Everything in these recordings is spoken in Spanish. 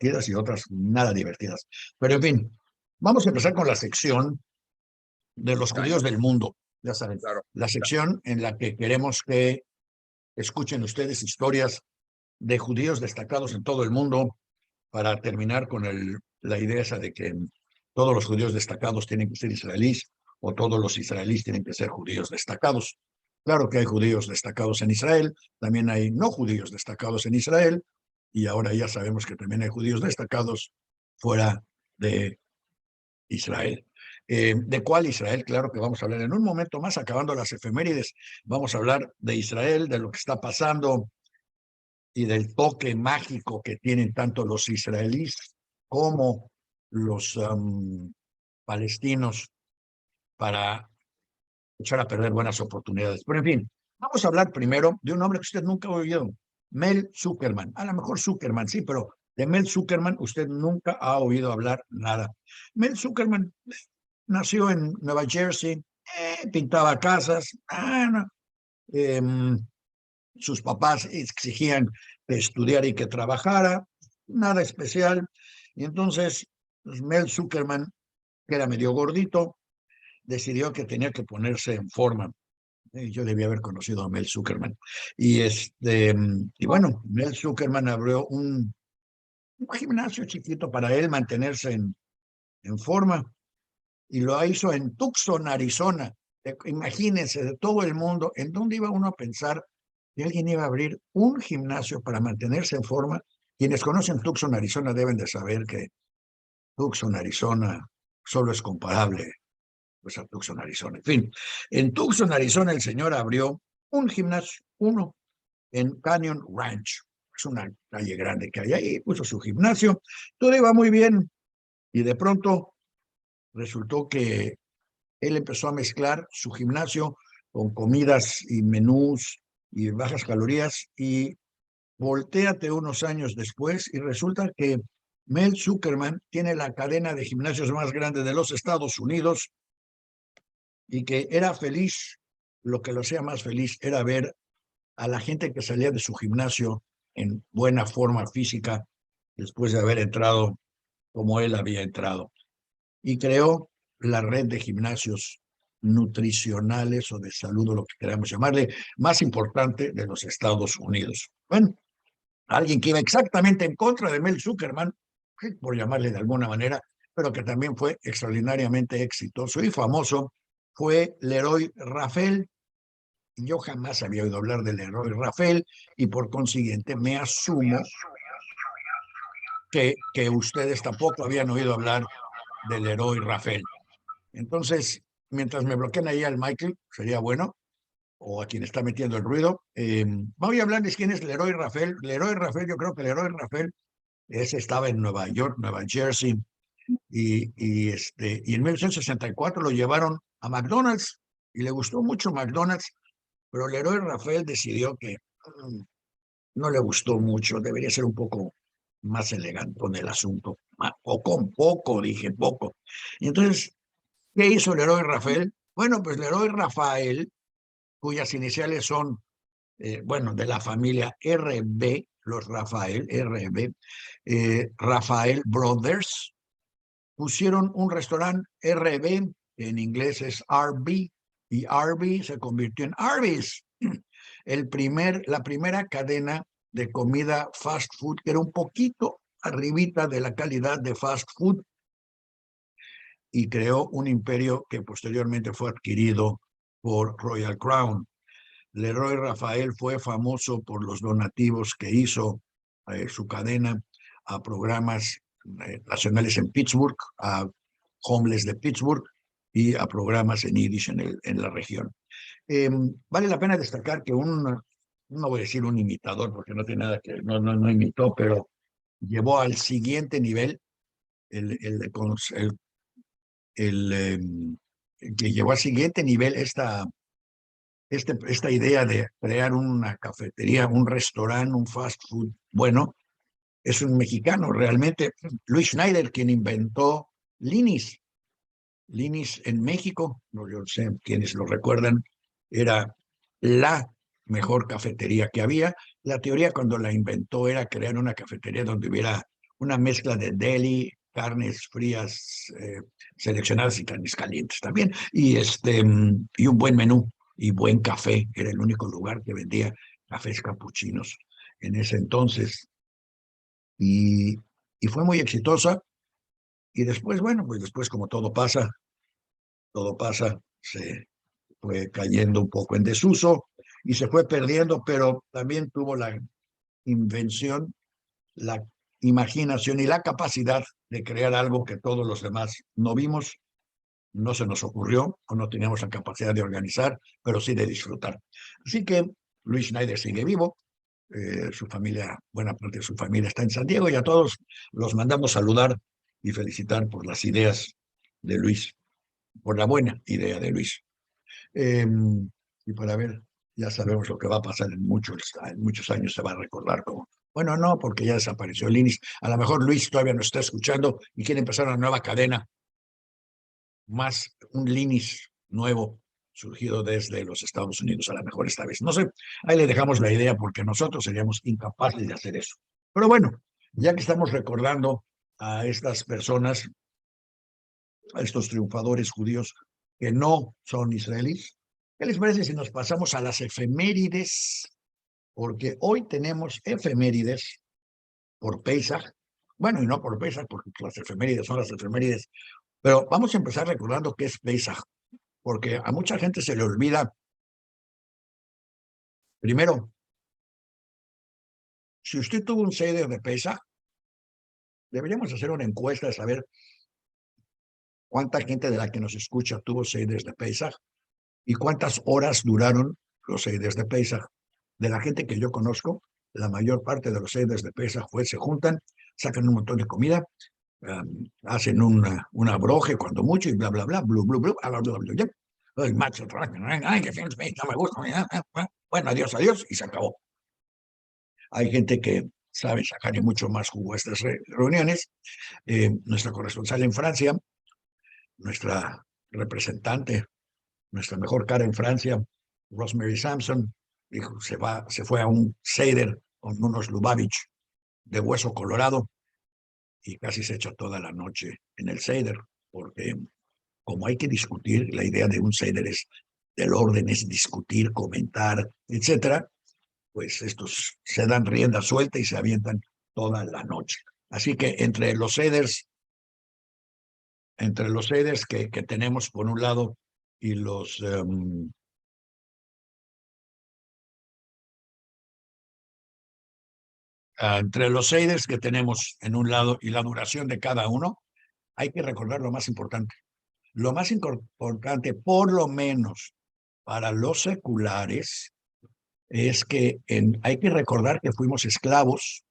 divertidas y otras nada divertidas. Pero en fin, vamos a empezar con la sección de los judíos del mundo. Ya saben, Claro. la sección en la que queremos que escuchen ustedes historias de judíos destacados en todo el mundo para terminar con la idea esa de que todos los judíos destacados tienen que ser israelíes o todos los israelíes tienen que ser judíos destacados. Claro que hay judíos destacados en Israel, también hay no judíos destacados en Israel, y ahora ya sabemos que también hay judíos destacados fuera de Israel. ¿De cuál Israel? Claro que vamos a hablar en un momento más, acabando las efemérides. Vamos a hablar de Israel, de lo que está pasando y del toque mágico que tienen tanto los israelíes como los palestinos para echar a perder buenas oportunidades. Pero en fin, vamos a hablar primero de un hombre que usted nunca ha oído, Mel Zuckerman. A lo mejor Zuckerman, sí, pero de Mel Zuckerman usted nunca ha oído hablar nada. Mel Zuckerman nació en Nueva Jersey, pintaba casas, no, eh, sus papás exigían que estudiara y que trabajara, nada especial. Y entonces pues, Mel Zuckerman, que era medio gordito, decidió que tenía que ponerse en forma. Yo debía haber conocido a Mel Zuckerman. Y bueno, Mel Zuckerman abrió un gimnasio chiquito para él mantenerse en forma y lo hizo en Tucson, Arizona. Imagínense, de todo el mundo, ¿en dónde iba uno a pensar que alguien iba a abrir un gimnasio para mantenerse en forma? Quienes conocen Tucson, Arizona, deben de saber que Tucson, Arizona, solo es comparable pues, a Tucson, Arizona. En fin, en Tucson, Arizona, el señor abrió un gimnasio, uno, en Canyon Ranch. Es una calle grande que hay ahí, puso su gimnasio, todo iba muy bien y de pronto resultó que él empezó a mezclar su gimnasio con comidas y menús y bajas calorías y voltéate unos años después y resulta que Mel Zuckerman tiene la cadena de gimnasios más grande de los Estados Unidos y que era feliz, lo que lo hacía más feliz era ver a la gente que salía de su gimnasio en buena forma física después de haber entrado como él había entrado. Y creó la red de gimnasios nutricionales o de salud, o lo que queramos llamarle, más importante de los Estados Unidos. Bueno, alguien que iba exactamente en contra de Mel Zuckerman, por llamarle de alguna manera, pero que también fue extraordinariamente exitoso y famoso, fue Leroy Rafael. Yo jamás había oído hablar de Leroy Rafael y por consiguiente me asumo que ustedes tampoco habían oído hablar de Leroy Rafael. Entonces, mientras me bloquean ahí al Michael, sería bueno, o a quien está metiendo el ruido, voy a hablarles quién es Leroy Rafael. Leroy Rafael, yo creo que Leroy Rafael ese estaba en Nueva York, Nueva Jersey, y en 1964 lo llevaron a McDonald's y le gustó mucho McDonald's, pero Leroy Rafael decidió que no le gustó mucho, debería ser un poco más elegante con el asunto, o con poco, dije poco. Y entonces, ¿qué hizo Leroy Rafael? Bueno, pues Leroy Rafael, cuyas iniciales son, bueno, de la familia RB, los Rafael, RB, Rafael Brothers, pusieron un restaurante RB, en inglés es RB, y RB se convirtió en Arby's, la primera cadena de comida fast food, que era un poquito arribita de la calidad de fast food, y creó un imperio que posteriormente fue adquirido por Royal Crown. Leroy Rafael fue famoso por los donativos que hizo su cadena a programas nacionales en Pittsburgh, a homeless de Pittsburgh y a programas en Yiddish en la región. Vale la pena destacar que no voy a decir un imitador porque no tiene nada que, no imitó, pero llevó al siguiente nivel que llevó al siguiente nivel esta idea de crear una cafetería, un restaurante, un fast food. Bueno, es un mexicano realmente, Luis Schneider, quien inventó Linis. Linis en México, no yo sé quienes lo recuerdan, era la mejor cafetería que había. La teoría cuando la inventó era crear una cafetería donde hubiera una mezcla de deli, carnes frías seleccionadas y carnes calientes también, y un buen menú y buen café. Era el único lugar que vendía cafés capuchinos en ese entonces. Y, y fue muy exitosa. Y después, bueno, pues después como todo pasa, se fue cayendo un poco en desuso y se fue perdiendo, pero también tuvo la invención, la imaginación y la capacidad de crear algo que todos los demás no vimos, no se nos ocurrió o no teníamos la capacidad de organizar, pero sí de disfrutar. Así que Luis Schneider sigue vivo, su familia, buena parte de su familia está en San Diego y a todos los mandamos saludar y felicitar por las ideas de Luis, por la buena idea de Luis. Eh, y para ver, ya sabemos lo que va a pasar en muchos años, se va a recordar como, bueno, no, porque ya desapareció Linis. A lo mejor Luis todavía nos está escuchando y quiere empezar una nueva cadena, más un Linis nuevo surgido desde los Estados Unidos, a lo mejor esta vez. No sé, ahí le dejamos la idea porque nosotros seríamos incapaces de hacer eso. Pero bueno, ya que estamos recordando a estas personas, a estos triunfadores judíos que no son israelíes, ¿qué les parece si nos pasamos a las efemérides? Porque hoy tenemos efemérides por Pesach. Bueno, y no por Pesach, porque las efemérides son las efemérides. Pero vamos a empezar recordando qué es Pesach, porque a mucha gente se le olvida. Primero, si usted tuvo un Seder de Pesach, deberíamos hacer una encuesta de saber cuánta gente de la que nos escucha tuvo Seders de Pesach y cuántas horas duraron los Seders de Pesach. De la gente que yo conozco, la mayor parte de los Seders de Pesach se juntan, sacan un montón de comida, hacen una broje cuando mucho y bla, bla, bla, bla, bla, bla, bla, bla, bla, bla. Ay, macho, ay, que no me gusta. Bueno, adiós, adiós, y se acabó. Hay gente que sabe sacarle mucho más jugo a estas reuniones. Nuestra corresponsal en Francia, nuestra representante, nuestra mejor cara en Francia, Rosemary Sampson, dijo, se fue a un Seder con unos Lubavitch de hueso colorado y casi se echó toda la noche en el Seder, porque como hay que discutir, la idea de un Seder es, del orden es discutir, comentar, etcétera, pues estos se dan rienda suelta y se avientan toda la noche. Así que entre los Seders que tenemos por un lado y entre los Seders que tenemos en un lado y la duración de cada uno, hay que recordar lo más importante. Lo más importante, por lo menos para los seculares, es que hay que recordar que fuimos esclavos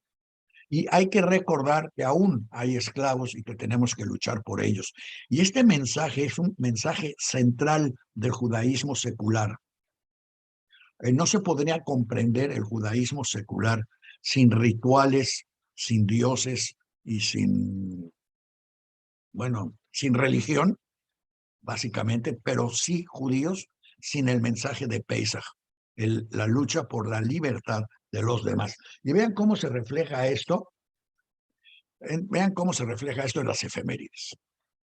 y hay que recordar que aún hay esclavos y que tenemos que luchar por ellos. Y este mensaje es un mensaje central del judaísmo secular. No se podría comprender el judaísmo secular sin rituales, sin dioses y sin religión, básicamente, pero sí judíos sin el mensaje de Pesach, la lucha por la libertad de los demás. Y vean cómo se refleja esto, vean cómo se refleja esto en las efemérides.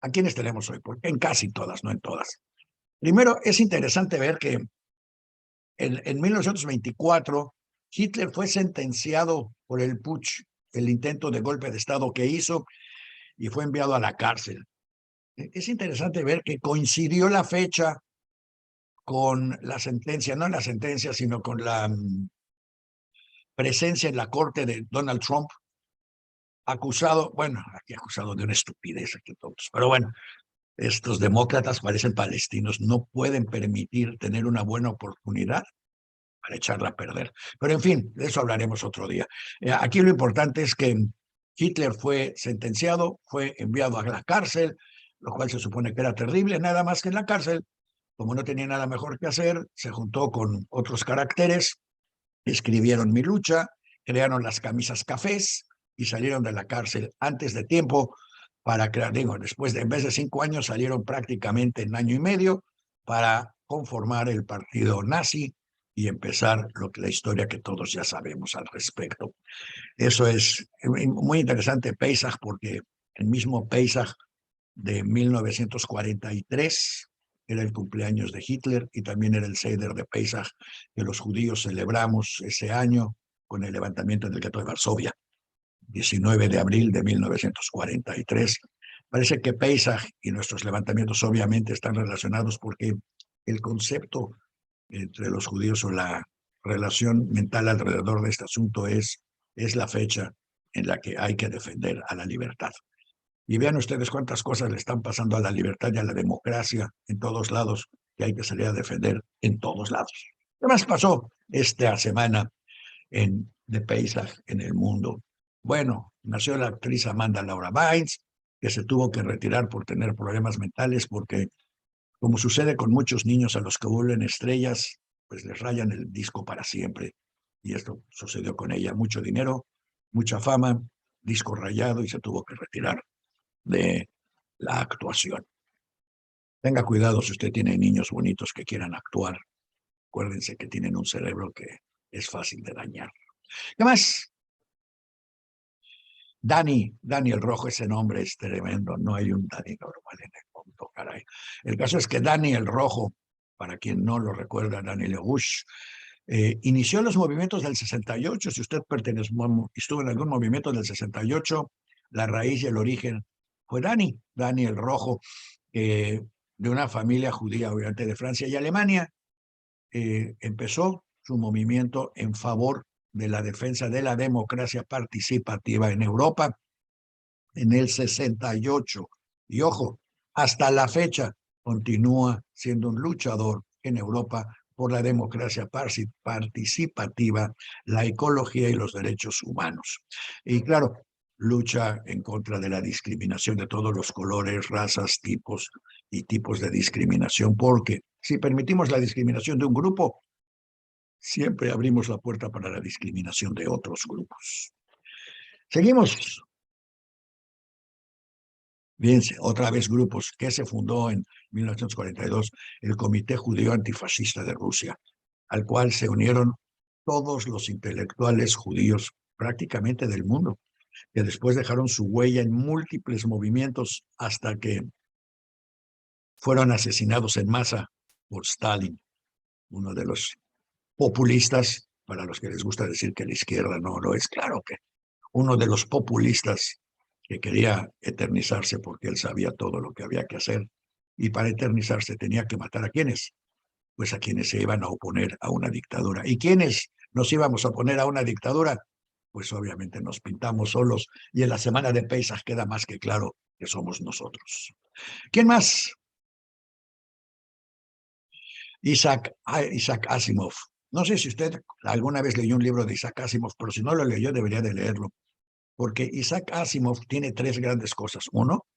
¿A quiénes tenemos hoy? Porque en casi todas, no en todas. Primero, es interesante ver que en 1924 Hitler fue sentenciado por el putsch, el intento de golpe de Estado que hizo, y fue enviado a la cárcel. Es interesante ver que coincidió la fecha con la sentencia, no la sentencia, sino con la presencia en la corte de Donald Trump, aquí acusado de una estupidez, aquí todos, pero bueno, estos demócratas parecen palestinos, no pueden permitir tener una buena oportunidad para echarla a perder. Pero en fin, de eso hablaremos otro día. Aquí lo importante es que Hitler fue sentenciado, fue enviado a la cárcel, lo cual se supone que era terrible, nada más que en la cárcel, como no tenía nada mejor que hacer, se juntó con otros caracteres, escribieron Mi Lucha, crearon las camisas cafés y salieron de la cárcel antes de tiempo para crear, después en vez de 5 años, salieron prácticamente en año y medio para conformar el partido nazi y empezar la historia que todos ya sabemos al respecto. Eso es muy interesante, Pesach, porque el mismo Pesach de 1943 era el cumpleaños de Hitler y también era el Seder de Pesach que los judíos celebramos ese año con el levantamiento del gueto de Varsovia, 19 de abril de 1943. Parece que Pesach y nuestros levantamientos obviamente están relacionados porque el concepto entre los judíos o la relación mental alrededor de este asunto es la fecha en la que hay que defender a la libertad. Y vean ustedes cuántas cosas le están pasando a la libertad y a la democracia en todos lados que hay que salir a defender en todos lados. ¿Qué más pasó esta semana de Pesach en el mundo? Bueno, nació la actriz Amanda Laura Bynes, que se tuvo que retirar por tener problemas mentales porque, como sucede con muchos niños a los que vuelven estrellas, pues les rayan el disco para siempre. Y esto sucedió con ella. Mucho dinero, mucha fama, disco rayado y se tuvo que retirar de la actuación. Tenga cuidado si usted tiene niños bonitos que quieran actuar. Acuérdense que tienen un cerebro que es fácil de dañar. ¿Qué más? Dani el Rojo, ese nombre es tremendo. No hay un Dani normal en el mundo, caray. El caso es que Dani el Rojo, para quien no lo recuerda, Dani LeGouche, inició los movimientos del 68. Si usted estuvo en algún movimiento del 68, la raíz y el origen fue Dani el Rojo, de una familia judía, obviamente de Francia y Alemania, empezó su movimiento en favor de la defensa de la democracia participativa en Europa en el 68. Y ojo, hasta la fecha continúa siendo un luchador en Europa por la democracia participativa, la ecología y los derechos humanos. Y claro, lucha en contra de la discriminación de todos los colores, razas, tipos y tipos de discriminación, porque si permitimos la discriminación de un grupo, siempre abrimos la puerta para la discriminación de otros grupos. Seguimos. Fíjense, otra vez grupos que se fundó en 1942, el Comité Judío Antifascista de Rusia, al cual se unieron todos los intelectuales judíos prácticamente del mundo, que después dejaron su huella en múltiples movimientos hasta que fueron asesinados en masa por Stalin, uno de los populistas, para los que les gusta decir que la izquierda no lo es, claro que uno de los populistas que quería eternizarse porque él sabía todo lo que había que hacer y para eternizarse tenía que matar a quienes, pues a quienes se iban a oponer a una dictadura. ¿Y quiénes nos íbamos a oponer a una dictadura? Pues obviamente nos pintamos solos y en la semana de Pesach queda más que claro que somos nosotros. ¿Quién más? Isaac Asimov. No sé si usted alguna vez leyó un libro de Isaac Asimov, pero si no lo leyó debería de leerlo, porque Isaac Asimov tiene tres grandes cosas. Uno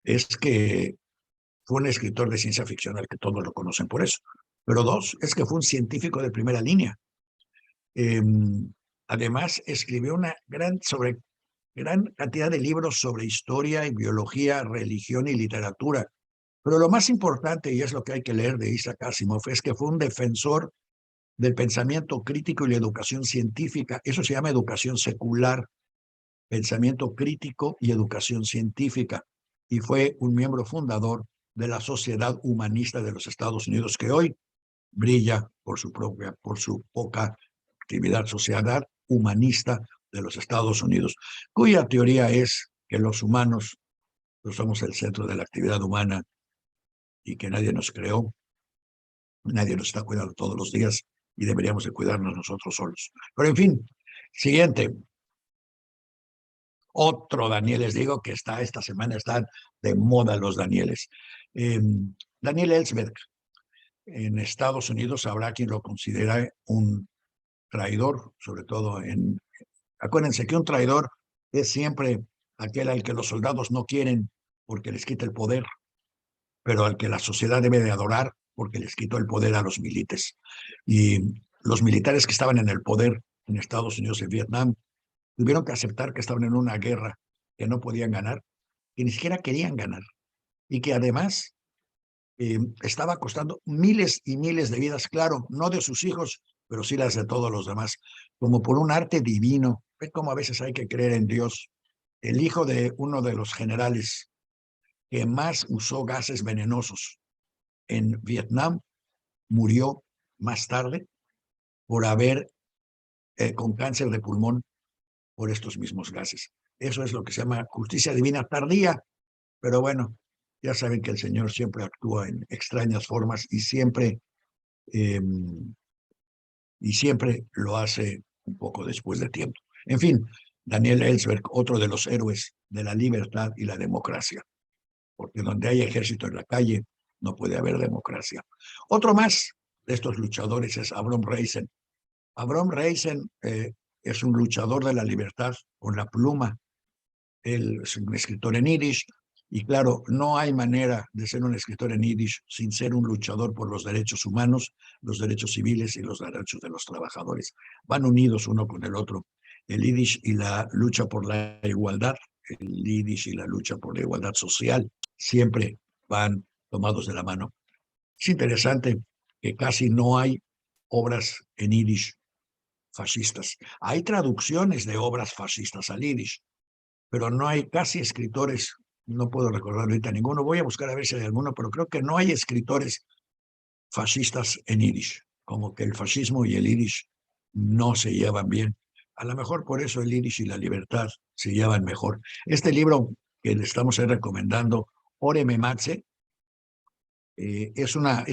es que fue un escritor de ciencia ficción al que todos lo conocen por eso. Pero dos, es que fue un científico de primera línea. Eh, Además, escribió una gran cantidad de libros sobre historia y biología, religión y literatura. Pero lo más importante, y es lo que hay que leer de Isaac Asimov, es que fue un defensor del pensamiento crítico y la educación científica. Eso se llama educación secular, pensamiento crítico y educación científica. Y fue un miembro fundador de la Sociedad Humanista de los Estados Unidos, que hoy brilla por su poca actividad, Sociedad Humanista de los Estados Unidos, cuya teoría es que los humanos no somos el centro de la actividad humana y que nadie nos creó, nadie nos está cuidando todos los días y deberíamos de cuidarnos nosotros solos. Pero en fin, siguiente. Otro Daniel, les digo que esta semana están de moda los Danieles. Daniel Ellsberg, en Estados Unidos habrá quien lo considera un traidor, sobre todo acuérdense que un traidor es siempre aquel al que los soldados no quieren porque les quita el poder, pero al que la sociedad debe de adorar porque les quitó el poder a los milites. Y los militares que estaban en el poder en Estados Unidos, en Vietnam, tuvieron que aceptar que estaban en una guerra que no podían ganar, que ni siquiera querían ganar, y que además estaba costando miles y miles de vidas, claro, no de sus hijos, pero sí las de todos los demás, como por un arte divino. Ve cómo a veces hay que creer en Dios. El hijo de uno de los generales que más usó gases venenosos en Vietnam murió más tarde por haber con cáncer de pulmón por estos mismos gases. Eso es lo que se llama justicia divina tardía, pero bueno, ya saben que el Señor siempre actúa en extrañas formas eh, y siempre lo hace un poco después de tiempo. En fin, Daniel Ellsberg, otro de los héroes de la libertad y la democracia, porque donde hay ejército en la calle no puede haber democracia. Otro más de estos luchadores es Avrom Reisen. Avrom Reisen es un luchador de la libertad con la pluma. Él es un escritor en yiddish, y claro, no hay manera de ser un escritor en yiddish sin ser un luchador por los derechos humanos, los derechos civiles y los derechos de los trabajadores. Van unidos uno con el otro. El yiddish y la lucha por la igualdad, el yiddish y la lucha por la igualdad social, siempre van tomados de la mano. Es interesante que casi no hay obras en yiddish fascistas. Hay traducciones de obras fascistas al yiddish, pero no hay casi escritores, no puedo recordar ahorita ninguno, voy a buscar a ver si hay alguno, pero creo que no hay escritores fascistas en yiddish, como que el fascismo y el yiddish no se llevan bien. A lo mejor por eso el yiddish y la libertad se llevan mejor. Este libro que le estamos recomendando, Ore me matze, es una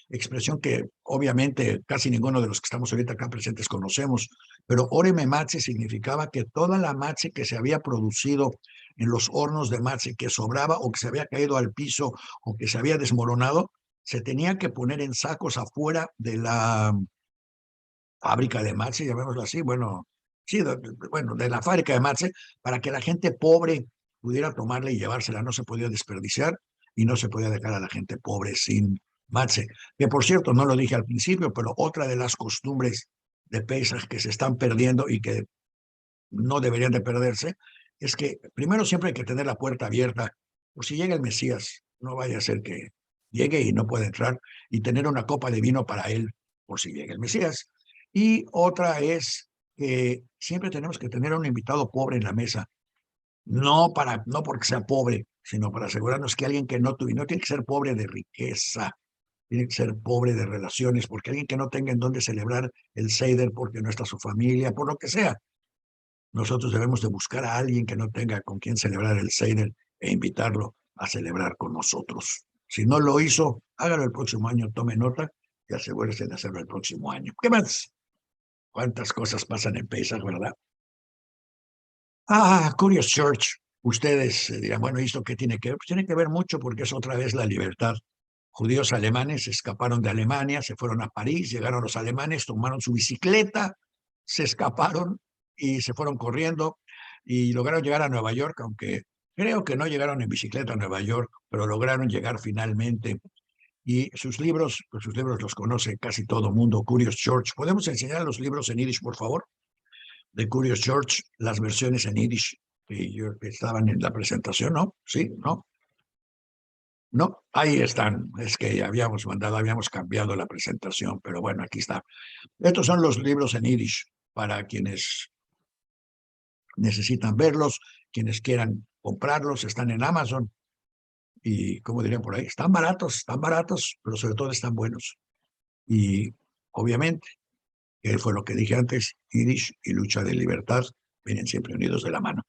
expresión que obviamente casi ninguno de los que estamos ahorita acá presentes conocemos, pero oreme matze significaba que toda la matze que se había producido en los hornos de matze, que sobraba o que se había caído al piso o que se había desmoronado, se tenía que poner en sacos afuera de la fábrica de matze, llamémoslo así, bueno, sí, bueno, de la fábrica de matze, para que la gente pobre pudiera tomarla y llevársela. No se podía desperdiciar y no se podía dejar a la gente pobre sin matze. Que por cierto, no lo dije al principio, pero otra de las costumbres de Pesaj que se están perdiendo y que no deberían de perderse, es que primero siempre hay que tener la puerta abierta, por si llega el Mesías, no vaya a ser que llegue y no pueda entrar, y tener una copa de vino para él, por si llega el Mesías. Y otra es que siempre tenemos que tener a un invitado pobre en la mesa, no porque sea pobre, sino para asegurarnos que alguien que no tuvo, y no tiene que ser pobre de riqueza, tiene que ser pobre de relaciones, porque alguien que no tenga en dónde celebrar el Seder, porque no está su familia, por lo que sea, nosotros debemos de buscar a alguien que no tenga con quien celebrar el Seder e invitarlo a celebrar con nosotros. Si no lo hizo, hágalo el próximo año, tome nota y asegúrese de hacerlo el próximo año. ¿Qué más? ¿Cuántas cosas pasan en Pesach, verdad? Curious Church. Ustedes dirán, bueno, ¿y esto qué tiene que ver? Pues tiene que ver mucho porque es otra vez la libertad. Judíos alemanes escaparon de Alemania, se fueron a París, llegaron los alemanes, tomaron su bicicleta, se escaparon y se fueron corriendo y lograron llegar a Nueva York, aunque creo que no llegaron en bicicleta a Nueva York, pero lograron llegar finalmente. Y pues sus libros los conoce casi todo mundo. Curious Church. ¿Podemos enseñar los libros en Yiddish, por favor? De Curious George, las versiones en Yiddish que estaban en la presentación, ¿no? Sí, ¿no? No, ahí están. Es que habíamos cambiado la presentación, pero bueno, aquí está. Estos son los libros en Yiddish para quienes necesitan verlos, quienes quieran comprarlos, están en Amazon y, como dirían por ahí, están baratos, pero sobre todo están buenos. Y obviamente, que fue lo que dije antes, Yiddish y lucha de libertad vienen siempre unidos de la mano.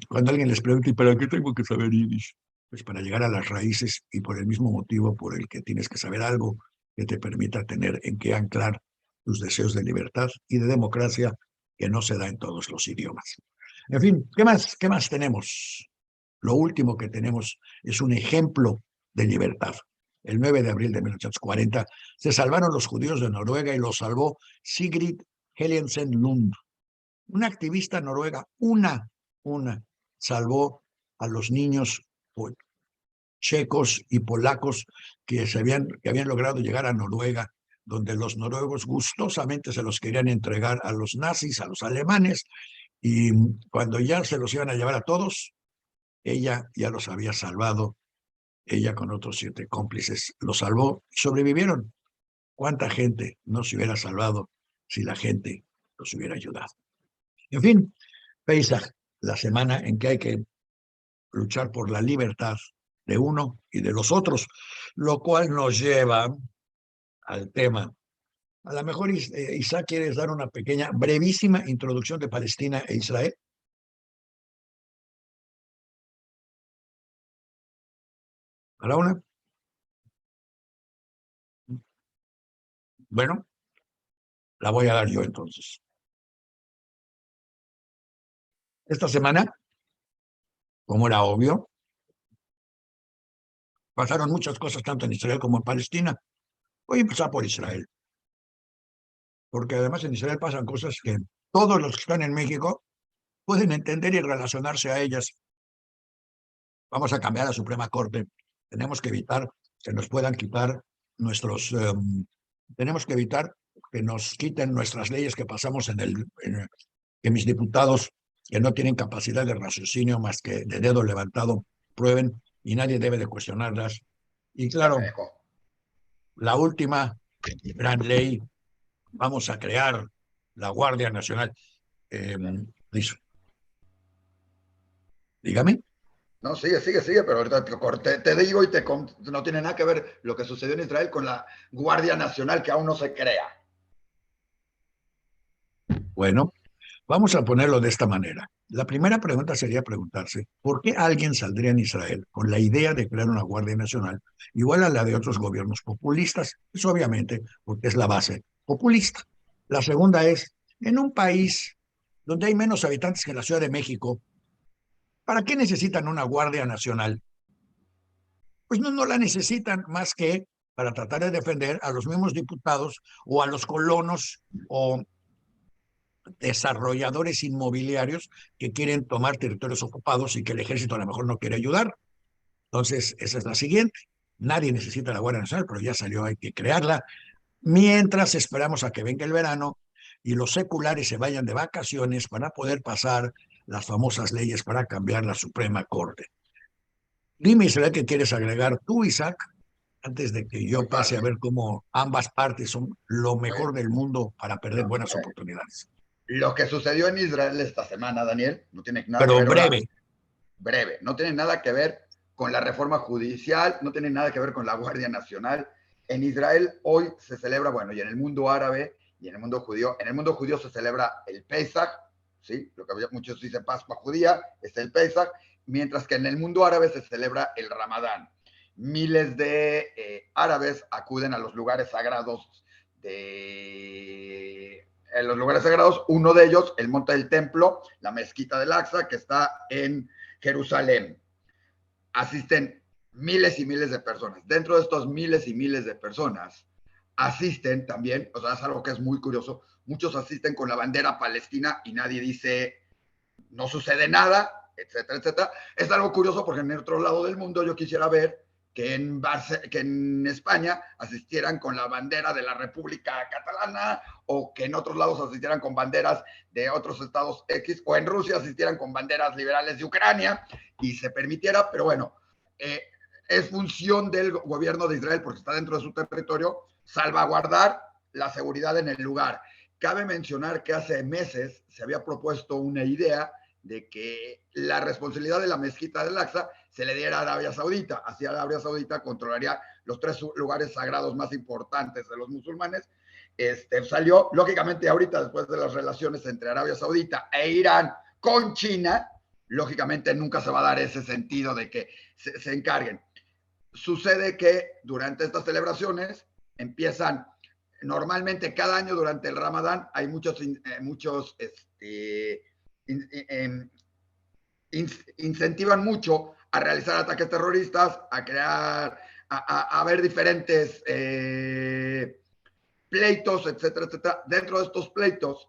Cuando alguien les pregunta, ¿y para qué tengo que saber yiddish? Pues para llegar a las raíces y por el mismo motivo por el que tienes que saber algo que te permita tener en qué anclar tus deseos de libertad y de democracia que no se da en todos los idiomas. En fin, ¿qué más? ¿Qué más tenemos? Lo último que tenemos es un ejemplo de libertad. El 9 de abril de 1840 se salvaron los judíos de Noruega y los salvó Sigrid Helgensen Lund, una activista noruega, una, salvó a los niños checos y polacos que habían logrado llegar a Noruega, donde los noruegos gustosamente se los querían entregar a los nazis, a los alemanes, y cuando ya se los iban a llevar a todos, ella ya los había salvado ella con otros 7 cómplices lo salvó, sobrevivieron. ¿Cuánta gente no se hubiera salvado si la gente los hubiera ayudado? En fin, Pesaj, la semana en que hay que luchar por la libertad de uno y de los otros, lo cual nos lleva al tema. A lo mejor, Isaac, ¿quieres dar una pequeña, brevísima introducción de Palestina e Israel? ¿A la una? Bueno, la voy a dar yo entonces. Esta semana, como era obvio, pasaron muchas cosas tanto en Israel como en Palestina. Voy a empezar por Israel, porque además en Israel pasan cosas que todos los que están en México pueden entender y relacionarse a ellas. Vamos a cambiar a la Suprema Corte. Tenemos que evitar que nos puedan quitar nuestros... tenemos que evitar que nos quiten nuestras leyes que pasamos que mis diputados que no tienen capacidad de raciocinio más que de dedo levantado prueben y nadie debe de cuestionarlas. Y claro, la última gran ley, vamos a crear la Guardia Nacional. Dígame. No, sigue, pero ahorita te digo y no tiene nada que ver lo que sucedió en Israel con la Guardia Nacional que aún no se crea. Bueno, vamos a ponerlo de esta manera. La primera pregunta sería preguntarse, ¿por qué alguien saldría en Israel con la idea de crear una Guardia Nacional igual a la de otros gobiernos populistas? Eso obviamente porque es la base populista. La segunda es, en un país donde hay menos habitantes que la Ciudad de México, ¿para qué necesitan una Guardia Nacional? Pues no la necesitan más que para tratar de defender a los mismos diputados o a los colonos o desarrolladores inmobiliarios que quieren tomar territorios ocupados y que el ejército a lo mejor no quiere ayudar. Entonces, esa es la siguiente. Nadie necesita la Guardia Nacional, pero ya salió, hay que crearla. Mientras esperamos a que venga el verano y los seculares se vayan de vacaciones para poder pasar las famosas leyes para cambiar la Suprema Corte. Dime, ¿será que quieres agregar tú, Isaac, antes de que Muy yo pase a fácil. ver cómo ambas partes son lo mejor del mundo para perder No, buenas oportunidades? lo que sucedió en Israel esta semana, Daniel, no tiene nada que Pero ver ahora, breve. breve, no tiene nada que ver con la reforma judicial, no tiene nada que ver con la Guardia Nacional. En Israel hoy se celebra, bueno, y en el mundo árabe y en el mundo judío se celebra el Pesaj, ¿sí? Lo que muchos dicen Pascua judía, es el Pesaj, mientras que en el mundo árabe se celebra el Ramadán. Miles de árabes acuden a los lugares sagrados en los lugares sagrados, uno de ellos, el Monte del Templo, la Mezquita del Aqsa, que está en Jerusalén. Asisten miles y miles de personas. Dentro de estos miles y miles de personas, asisten también, o sea, es algo que es muy curioso, muchos asisten con la bandera palestina y nadie dice, no sucede nada, etcétera, etcétera. Es algo curioso porque en el otro lado del mundo yo quisiera ver que en España asistieran con la bandera de la República Catalana o que en otros lados asistieran con banderas de otros estados X o en Rusia asistieran con banderas liberales de Ucrania y se permitiera, pero bueno, es función del gobierno de Israel porque está dentro de su territorio salvaguardar la seguridad en el lugar. Cabe mencionar que hace meses se había propuesto una idea de que la responsabilidad de la mezquita del Aqsa se le diera a Arabia Saudita. Así Arabia Saudita controlaría los 3 lugares sagrados más importantes de los musulmanes. Salió, lógicamente, ahorita, después de las relaciones entre Arabia Saudita e Irán con China, lógicamente nunca se va a dar ese sentido de que se encarguen. Sucede que durante estas celebraciones empiezan normalmente cada año durante el Ramadán hay muchos incentivan mucho a realizar ataques terroristas, a crear, a ver diferentes pleitos, etcétera, etcétera. Dentro de estos pleitos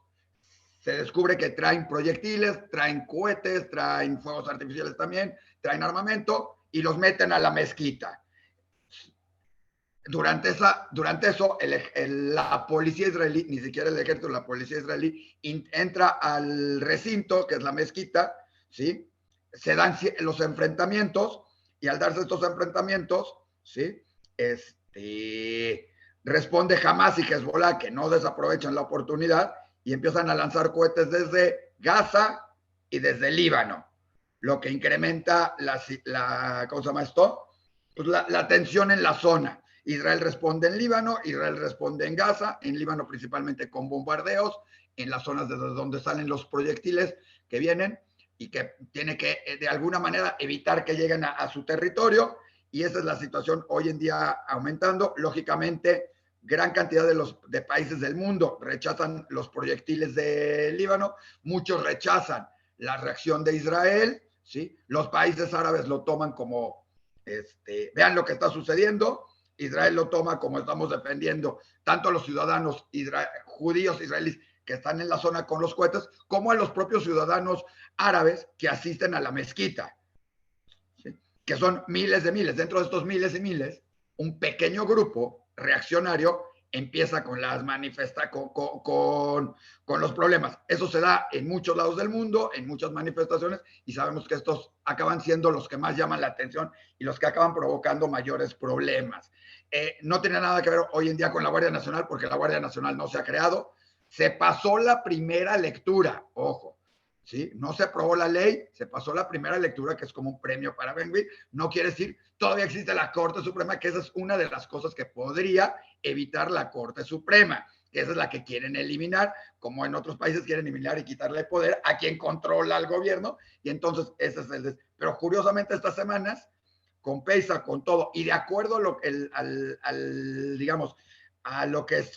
se descubre que traen proyectiles, traen cohetes, traen fuegos artificiales también, traen armamento y los meten a la mezquita. Durante eso, la policía israelí, ni siquiera el ejército, la policía israelí entra al recinto, que es la mezquita, ¿sí? Se dan los enfrentamientos Y al darse estos enfrentamientos, ¿sí? Responde Hamas y Hezbollah, que no desaprovechan la oportunidad y empiezan a lanzar cohetes desde Gaza y desde Líbano, lo que incrementa ¿cómo se llama esto? Pues la tensión en la zona. Israel responde en Líbano, Israel responde en Gaza, en Líbano principalmente con bombardeos, en las zonas desde donde salen los proyectiles que vienen y que tiene que de alguna manera evitar que lleguen a su territorio, y esa es la situación hoy en día aumentando. Lógicamente, gran cantidad de países del mundo rechazan los proyectiles de Líbano, muchos rechazan la reacción de Israel, ¿sí? Los países árabes lo toman como, vean lo que está sucediendo, Israel lo toma como estamos defendiendo tanto a los ciudadanos judíos israelíes que están en la zona con los cohetes, como a los propios ciudadanos árabes que asisten a la mezquita, ¿sí? Que son miles de miles. Dentro de estos miles y miles, un pequeño grupo reaccionario empieza con las con los problemas. Eso se da en muchos lados del mundo, en muchas manifestaciones, y sabemos que estos acaban siendo los que más llaman la atención y los que acaban provocando mayores problemas. No tiene nada que ver hoy en día con la Guardia Nacional, porque la Guardia Nacional no se ha creado. Se pasó la primera lectura, ojo, ¿sí? No se aprobó la ley, se pasó la primera lectura, que es como un premio para Ben-Gvir. No quiere decir, todavía existe la Corte Suprema, que esa es una de las cosas que podría evitar la Corte Suprema, que esa es la que quieren eliminar, como en otros países quieren eliminar y quitarle poder a quien controla al gobierno, y entonces ese es el... Pero curiosamente estas semanas, con PESA, con todo, y de acuerdo a lo, digamos, a lo que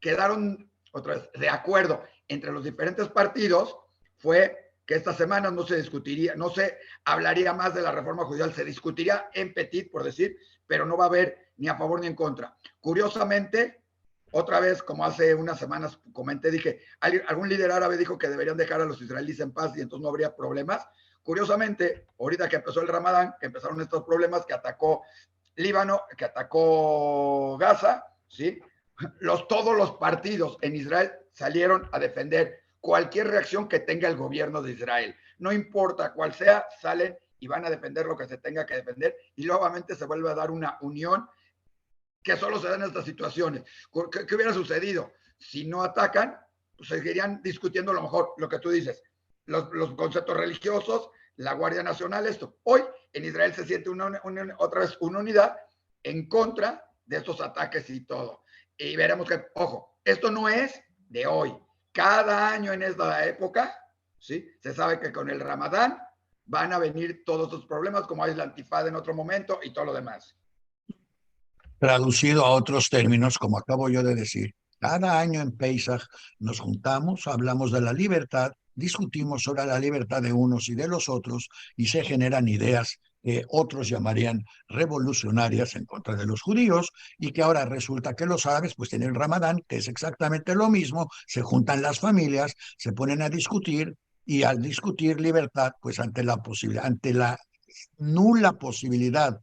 quedaron, otra vez, de acuerdo entre los diferentes partidos, fue que esta semana no se discutiría, no se hablaría más de la reforma judicial, se discutiría en petit, por decir, pero no va a haber ni a favor ni en contra. Curiosamente, otra vez, como hace unas semanas comenté, dije, algún líder árabe dijo que deberían dejar a los israelíes en paz y entonces no habría problemas. Curiosamente, ahorita que empezó el Ramadán, que empezaron estos problemas, que atacó Líbano, que atacó Gaza, ¿sí? Todos los partidos en Israel salieron a defender cualquier reacción que tenga el gobierno de Israel. No importa cuál sea, salen y van a defender lo que se tenga que defender, y nuevamente se vuelve a dar una unión que solo se da en estas situaciones. ¿Qué hubiera sucedido? Si no atacan, pues seguirían discutiendo a lo mejor lo que tú dices, los conceptos religiosos, la Guardia Nacional, esto. Hoy en Israel se siente otra vez una unidad en contra de estos ataques y todo. Y veremos que, ojo, esto no es de hoy. Cada año en esta época, ¿sí? Se sabe que con el Ramadán van a venir todos estos problemas, como hay la antifada en otro momento y todo lo demás. Traducido a otros términos, como acabo yo de decir, cada año en Pesach nos juntamos, hablamos de la libertad, discutimos sobre la libertad de unos y de los otros, y se generan ideas que otros llamarían revolucionarias en contra de los judíos, y que ahora resulta que los árabes pues tienen el Ramadán, que es exactamente lo mismo, se juntan las familias, se ponen a discutir, y al discutir libertad, pues ante la nula posibilidad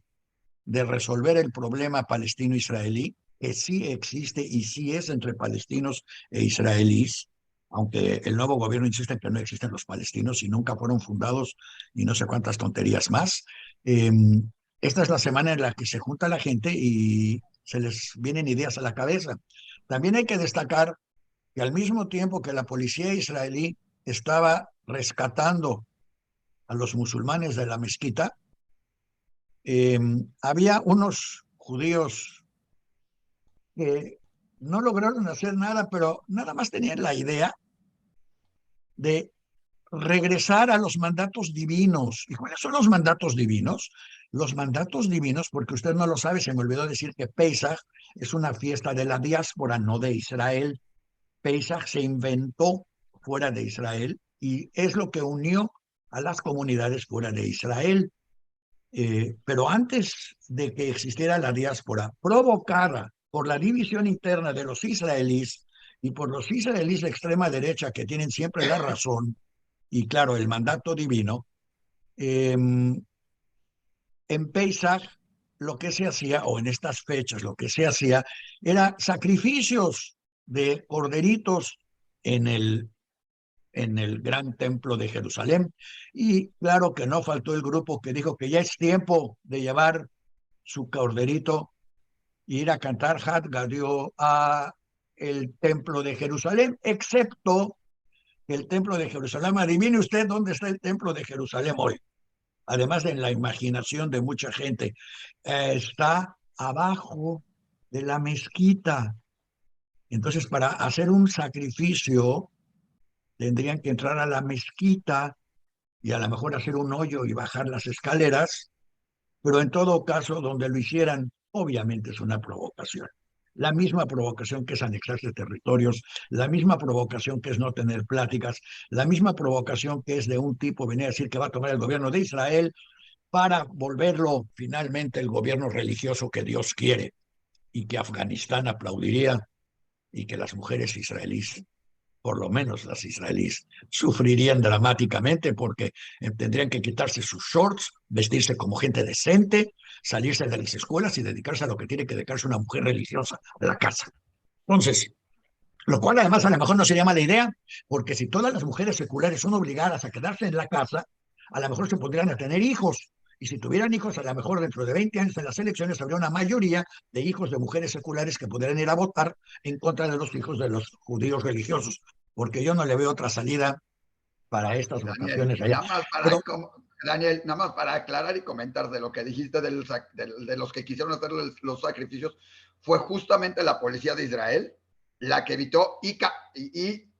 de resolver el problema palestino-israelí, que sí existe y sí es entre palestinos e israelíes, aunque el nuevo gobierno insiste en que no existen los palestinos y nunca fueron fundados y no sé cuántas tonterías más. Eh, Esta es la semana en la que se junta la gente y se les vienen ideas a la cabeza. También hay que destacar que al mismo tiempo que la policía israelí estaba rescatando a los musulmanes de la mezquita, eh, había unos judíos que no lograron hacer nada, pero nada más tenían la idea de regresar a los mandatos divinos. ¿Y cuáles son los mandatos divinos? Los mandatos divinos, porque usted no lo sabe, se me olvidó decir que Pesach es una fiesta de la diáspora, no de Israel. Pesach se inventó fuera de Israel y es lo que unió a las comunidades fuera de Israel. Pero antes de que existiera la diáspora, provocada por la división interna de los israelíes y por los israelíes de extrema derecha que tienen siempre la razón, y claro, el mandato divino, en Pesach lo que se hacía, o en estas fechas lo que se hacía, era sacrificios de corderitos en el en el gran templo de Jerusalén. Y claro que no faltó el grupo que dijo que ya es tiempo de llevar su corderito e ir a cantar Hat Gadio a el templo de Jerusalén, excepto que el templo de Jerusalén, adivine usted dónde está el templo de Jerusalén hoy, además de la imaginación de mucha gente, está abajo de la mezquita. Entonces, para hacer un sacrificio, tendrían que entrar a la mezquita y a lo mejor hacer un hoyo y bajar las escaleras, pero en todo caso, donde lo hicieran, obviamente es una provocación. La misma provocación que es anexarse territorios, la misma provocación que es no tener pláticas, la misma provocación que es de un tipo venir a decir que va a tomar el gobierno de Israel para volverlo finalmente el gobierno religioso que Dios quiere y que Afganistán aplaudiría y que las mujeres israelíes, por lo menos las israelíes, sufrirían dramáticamente porque tendrían que quitarse sus shorts, vestirse como gente decente, salirse de las escuelas y dedicarse a lo que tiene que dedicarse una mujer religiosa, a la casa. Entonces, lo cual además a lo mejor no sería mala idea, porque si todas las mujeres seculares son obligadas a quedarse en la casa, a lo mejor se podrían a tener hijos. Y si tuvieran hijos, a lo mejor dentro de 20 años en las elecciones habría una mayoría de hijos de mujeres seculares que podrían ir a votar en contra de los hijos de los judíos religiosos, porque yo no le veo otra salida para estas Daniel, votaciones allá. Pero Daniel, nada más para aclarar y comentar de lo que dijiste de los que quisieron hacer los sacrificios, fue justamente la policía de Israel la que evitó y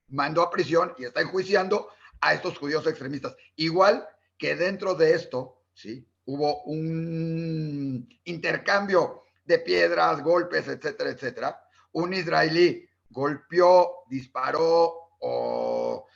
mandó a prisión y está enjuiciando a estos judíos extremistas. Igual que dentro de esto, ¿sí? Hubo un intercambio de piedras, golpes, etcétera, etcétera. Un israelí golpeó, disparó o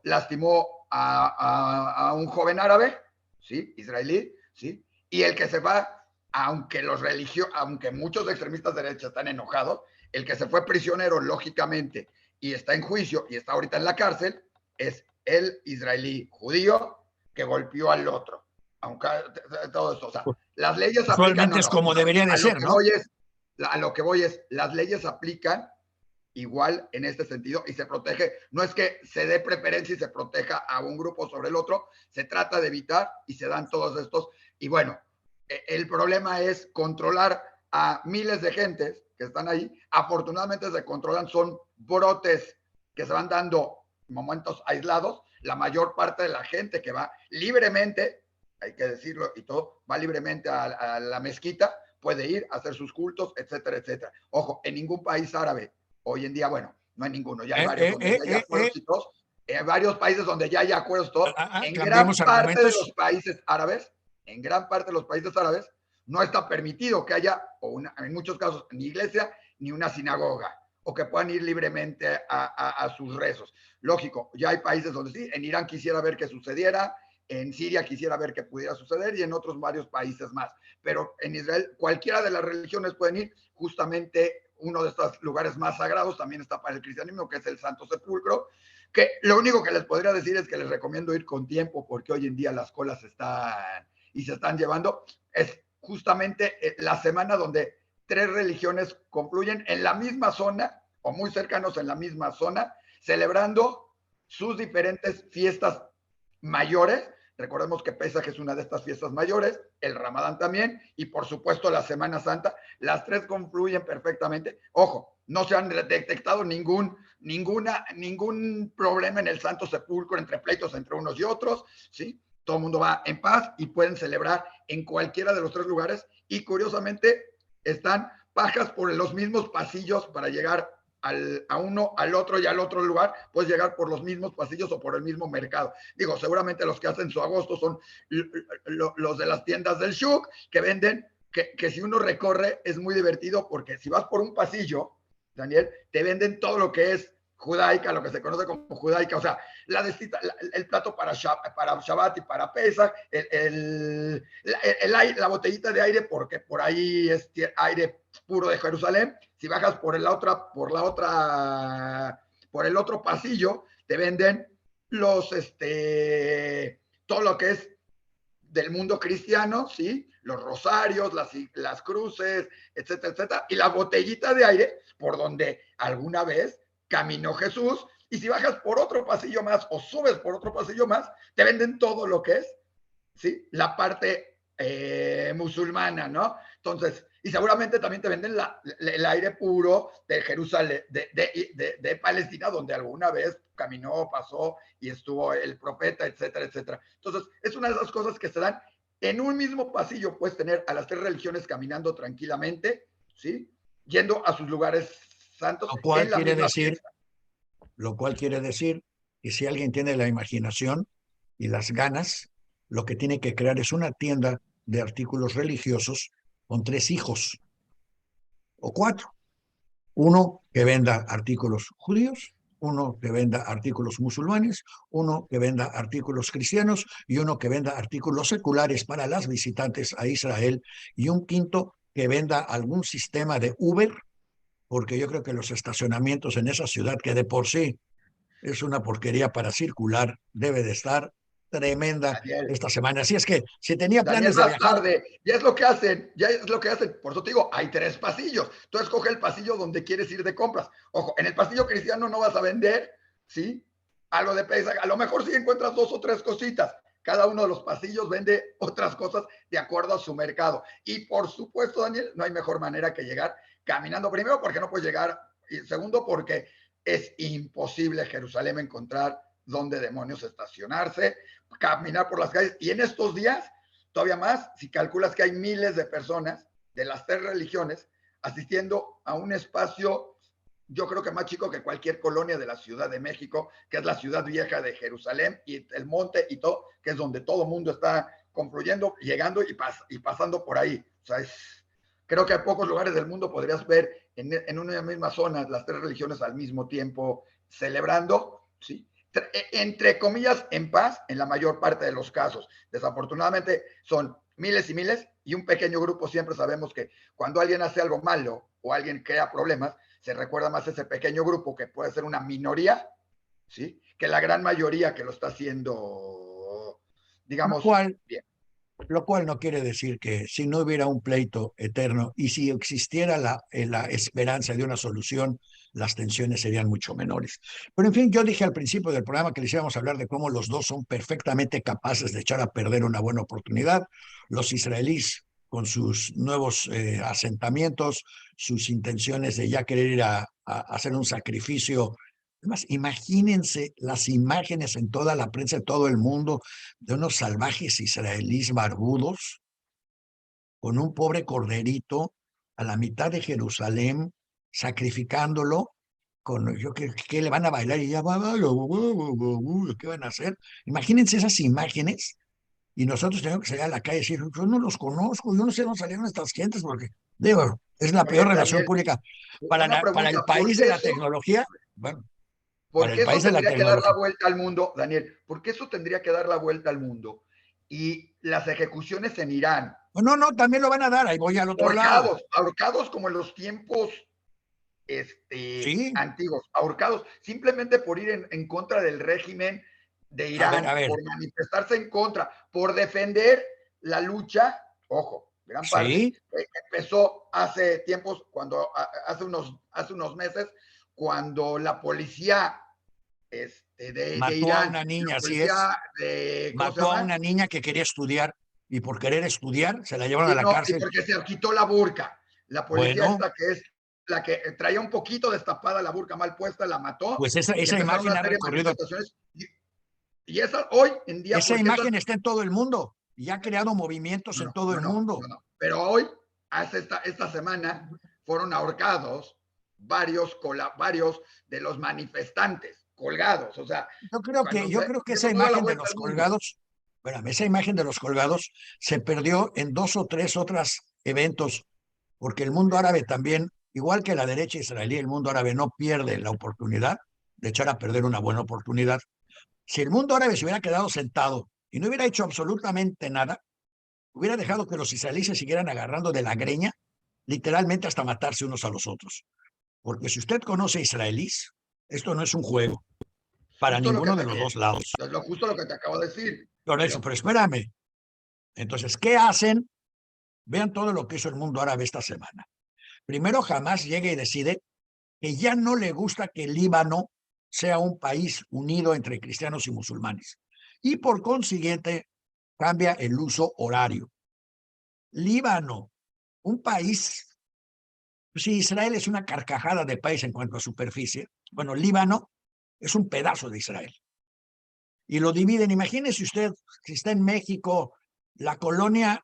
lastimó a un joven árabe, ¿sí? Israelí, ¿sí? Y el que se va, aunque muchos extremistas de derecha están enojados, el que se fue prisionero, lógicamente, y está en juicio y está ahorita en la cárcel, es el israelí judío que golpeó al otro. Aunque todo esto, o sea, las leyes aplican usualmente o es no. como debería de ser, ¿no? A lo que voy es, las leyes aplican igual en este sentido y se protege. No es que se dé preferencia y se proteja a un grupo sobre el otro, se trata de evitar y se dan todos estos. Y bueno, el problema es controlar a miles de gentes que están ahí. Afortunadamente se controlan, son brotes que se van dando momentos aislados. La mayor parte de la gente que va libremente, hay que decirlo y todo, va libremente a la mezquita, puede ir a hacer sus cultos, etcétera, etcétera. Ojo, en ningún país árabe hoy en día, bueno, no hay ninguno, ya hay varios donde ya hay acuerdos y todos, varios países donde ya hay acuerdos todos. En gran Cambiemos parte de argumentos. los países árabes, en gran parte de los países árabes, no está permitido que haya, en muchos casos, ni iglesia ni una sinagoga, o que puedan ir libremente a sus rezos. Lógico, ya hay países donde sí, en Irán quisiera ver que sucediera, en Siria quisiera ver que pudiera suceder y en otros varios países más. Pero en Israel cualquiera de las religiones pueden ir, justamente uno de estos lugares más sagrados también está para el cristianismo, que es el Santo Sepulcro, que lo único que les podría decir es que les recomiendo ir con tiempo, porque hoy en día las colas están y se están llevando. Es justamente la semana donde 3 religiones confluyen en la misma zona o muy cercanos en la misma zona, celebrando sus diferentes fiestas mayores. Recordemos que Pesaj es una de estas fiestas mayores, el Ramadán también, y por supuesto la Semana Santa. Las 3 confluyen perfectamente. Ojo, no se han detectado ningún problema en el Santo Sepulcro, entre pleitos entre unos y otros, ¿sí? Todo el mundo va en paz y pueden celebrar en cualquiera de los 3 lugares. Y curiosamente, están bajas por los mismos pasillos para llegar a uno, al otro y al otro lugar, puedes llegar por los mismos pasillos o por el mismo mercado. Digo, seguramente los que hacen su agosto son los de las tiendas del Shuk, que venden, que si uno recorre es muy divertido, porque si vas por un pasillo, Daniel, te venden todo lo que es judaica, lo que se conoce como judaica, o sea, el plato para Shabbat y para Pesach, la botellita de aire, porque por ahí es aire puro de Jerusalén. Si bajas por el otro pasillo, te venden todo lo que es del mundo cristiano, ¿sí? Los rosarios, las cruces, etcétera, etcétera, y la botellita de aire por donde alguna vez caminó Jesús Y si bajas por otro pasillo más o subes por otro pasillo más, te venden todo lo que es, ¿sí? La parte musulmana, ¿no? Entonces, y seguramente también te venden el aire puro de Jerusalén, de Palestina, donde alguna vez caminó, pasó y estuvo el profeta, etcétera, etcétera. Entonces, es una de esas cosas que se dan en un mismo pasillo. Puedes tener a las tres religiones caminando tranquilamente, ¿sí? Yendo a sus lugares santos Lo cual en la quiere misma decir, fiesta. lo cual quiere decir que si alguien tiene la imaginación y las ganas, lo que tiene que crear es una tienda de artículos religiosos con 3 hijos o 4. Uno que venda artículos judíos, uno que venda artículos musulmanes, uno que venda artículos cristianos y uno que venda artículos seculares para las visitantes a Israel y un quinto que venda algún sistema de Uber, porque yo creo que los estacionamientos en esa ciudad, que de por sí es una porquería para circular, debe de estar tremenda Daniel, esta semana. Así es que si tenía Daniel, planes de más viajar, tarde, ya es lo que hacen, ya es lo que hacen. Por eso te digo, hay 3 pasillos. Tú escoge el pasillo donde quieres ir de compras. Ojo, en el pasillo cristiano no vas a vender, ¿sí? Algo de Pesach. A lo mejor sí encuentras 2 o 3 cositas. Cada uno de los pasillos vende otras cosas de acuerdo a su mercado. Y por supuesto, Daniel, no hay mejor manera que llegar caminando. Primero, porque no puedes llegar. Y segundo, porque es imposible Jerusalén encontrar dónde demonios estacionarse, caminar por las calles. Y en estos días, todavía más, si calculas que hay miles de personas de las 3 religiones asistiendo a un espacio, yo creo que más chico que cualquier colonia de la Ciudad de México, que es la ciudad vieja de Jerusalén y el monte y todo, que es donde todo el mundo está confluyendo, llegando y pasando por ahí. O sea, creo que en pocos lugares del mundo podrías ver en una misma zona las 3 religiones al mismo tiempo celebrando, ¿sí? Entre comillas, en paz en la mayor parte de los casos. Desafortunadamente son miles y miles y un pequeño grupo. Siempre sabemos que cuando alguien hace algo malo o alguien crea problemas, se recuerda más ese pequeño grupo que puede ser una minoría, ¿sí? Que la gran mayoría que lo está haciendo, lo digamos, cual bien. Lo cual no quiere decir que si no hubiera un pleito eterno y si existiera la esperanza de una solución, las tensiones serían mucho menores. Pero en fin, yo dije al principio del programa que les íbamos a hablar de cómo los dos son perfectamente capaces de echar a perder una buena oportunidad. Los israelíes con sus nuevos asentamientos, sus intenciones de ya querer ir a hacer un sacrificio. Además, imagínense las imágenes en toda la prensa de todo el mundo de unos salvajes israelíes barbudos con un pobre corderito a la mitad de Jerusalén, sacrificándolo, con yo que le van a bailar y ya va, ¿qué van a hacer? Imagínense esas imágenes y nosotros tenemos que salir a la calle y decir, yo no los conozco, yo no sé dónde salieron estas gentes, porque digo, es la Oye, peor relación Daniel, pública una para el pregunta, país de la tecnología, bueno, ¿por para el qué eso país de la tendría que dar la tecnología. vuelta al mundo, Daniel? ¿Por qué eso tendría que dar la vuelta al mundo? Y las ejecuciones en Irán, No, no, también lo van a dar, ahí voy al otro lado. ahorcados como en los tiempos Sí, antiguos, ahorcados, simplemente por ir en contra del régimen de a Irán, ver, por manifestarse en contra, por defender la lucha, ojo, gran parte, sí, empezó hace tiempos, hace unos meses, cuando la policía de mató a Irán, una la niña, así es, policía de, ¿cómo se mató a llama? una niña que quería estudiar y por querer estudiar se la llevaron a Sí, la no, y cárcel. porque se quitó la burka. La policía Bueno, esta que es la que traía un poquito destapada la burka mal puesta, la mató pues esa, y esa empezaron imagen una ha serie de recorrido, manifestaciones. Y esa hoy en día, esa porque esas, imagen está en todo el mundo y ha creado movimientos en todo el mundo. pero hoy, hace esta semana, fueron ahorcados varios de los manifestantes colgados. O sea, Yo creo que esa eso no da la imagen de vuelta los al mundo. colgados, espérame, esa imagen de los colgados se perdió en 2 o 3 otros eventos, porque el mundo árabe también, igual que la derecha israelí, el mundo árabe no pierde la oportunidad de echar a perder una buena oportunidad. Si el mundo árabe se hubiera quedado sentado y no hubiera hecho absolutamente nada, hubiera dejado que los israelíes se siguieran agarrando de la greña, literalmente hasta matarse unos a los otros. Porque si usted conoce israelíes, esto no es un juego para Justo lo que ninguno de te, los dos lados. justo lo que te acabo de decir. Pero espérame. Entonces, ¿qué hacen? Vean todo lo que hizo el mundo árabe esta semana. Primero, Hamas llega y decide que ya no le gusta que el Líbano sea un país unido entre cristianos y musulmanes. Y por consiguiente, cambia el uso horario. Líbano, un país, si Israel es una carcajada de país en cuanto a superficie, bueno, Líbano es un pedazo de Israel. Y lo dividen. Imagínese usted, si está en México, la colonia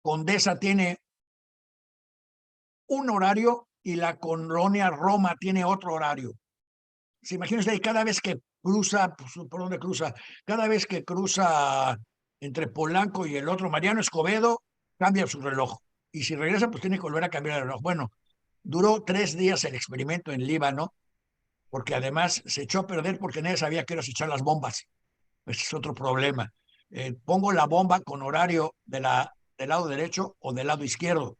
Condesa tiene un horario y la colonia Roma tiene otro horario. Se imagina usted, cada vez que cruza, pues, ¿por dónde cruza? Cada vez que cruza entre Polanco y el otro, Mariano Escobedo, cambia su reloj. Y si regresa, pues tiene que volver a cambiar el reloj. Bueno, duró 3 días el experimento en Líbano, porque además se echó a perder porque nadie sabía qué horas echar las bombas. Ese es otro problema. Pongo la bomba con horario del lado derecho o del lado izquierdo,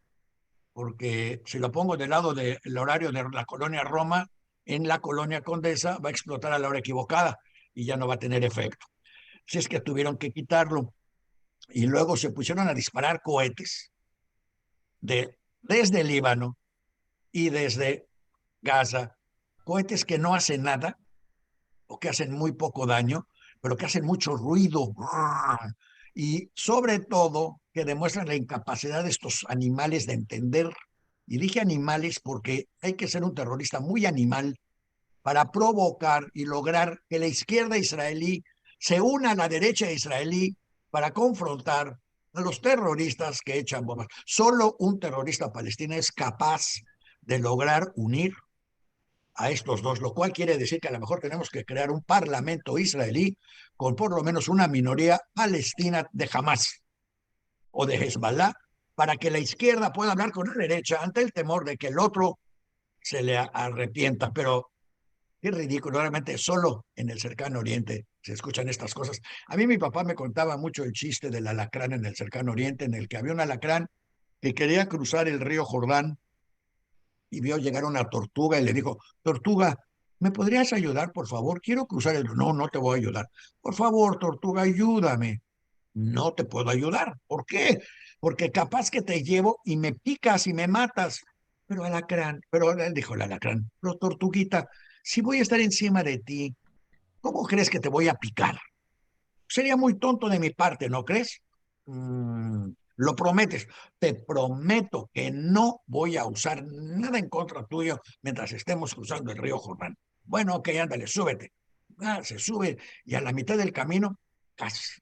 porque si lo pongo del lado del horario de la colonia Roma, en la colonia Condesa va a explotar a la hora equivocada y ya no va a tener efecto. Si es que tuvieron que quitarlo. Y luego se pusieron a disparar cohetes desde Líbano y desde Gaza, cohetes que no hacen nada o que hacen muy poco daño, pero que hacen mucho ruido. Y sobre todo que demuestran la incapacidad de estos animales de entender. Y dije animales porque hay que ser un terrorista muy animal para provocar y lograr que la izquierda israelí se una a la derecha israelí para confrontar a los terroristas que echan bombas. Solo un terrorista palestino es capaz de lograr unir a estos dos, lo cual quiere decir que a lo mejor tenemos que crear un parlamento israelí con por lo menos una minoría palestina de Hamas o de Hezbollah, para que la izquierda pueda hablar con la derecha ante el temor de que el otro se le arrepienta. Pero qué ridículo, realmente solo en el cercano oriente se escuchan estas cosas. A mí mi papá me contaba mucho el chiste del alacrán en el cercano oriente, en el que había un alacrán que quería cruzar el río Jordán y vio llegar una tortuga y le dijo, tortuga, ¿me podrías ayudar, por favor? Quiero cruzar el río. No, no te voy a ayudar. Por favor, tortuga, ayúdame. No te puedo ayudar. ¿Por qué? Porque capaz que te llevo y me picas y me matas. Pero alacrán, pero él dijo el alacrán, pero tortuguita, si voy a estar encima de ti, ¿cómo crees que te voy a picar? Sería muy tonto de mi parte, ¿no crees? Lo prometes. Te prometo que no voy a usar nada en contra tuyo mientras estemos cruzando el río Jordán. Bueno, ok, ándale, súbete. Se sube y a la mitad del camino, casi,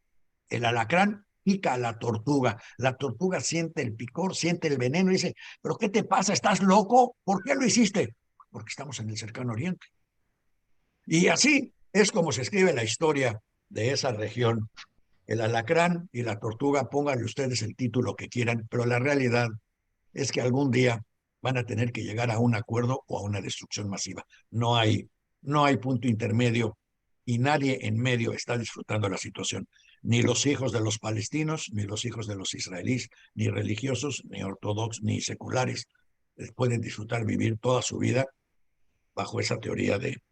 el alacrán pica a la tortuga. La tortuga siente el picor, siente el veneno y dice, ¿pero qué te pasa? ¿Estás loco? ¿Por qué lo hiciste? Porque estamos en el cercano oriente. Y así es como se escribe la historia de esa región. El alacrán y la tortuga, pónganle ustedes el título que quieran, pero la realidad es que algún día van a tener que llegar a un acuerdo o a una destrucción masiva. No hay punto intermedio y nadie en medio está disfrutando la situación. Ni los hijos de los palestinos, ni los hijos de los israelíes, ni religiosos, ni ortodoxos, ni seculares pueden disfrutar vivir toda su vida bajo esa teoría de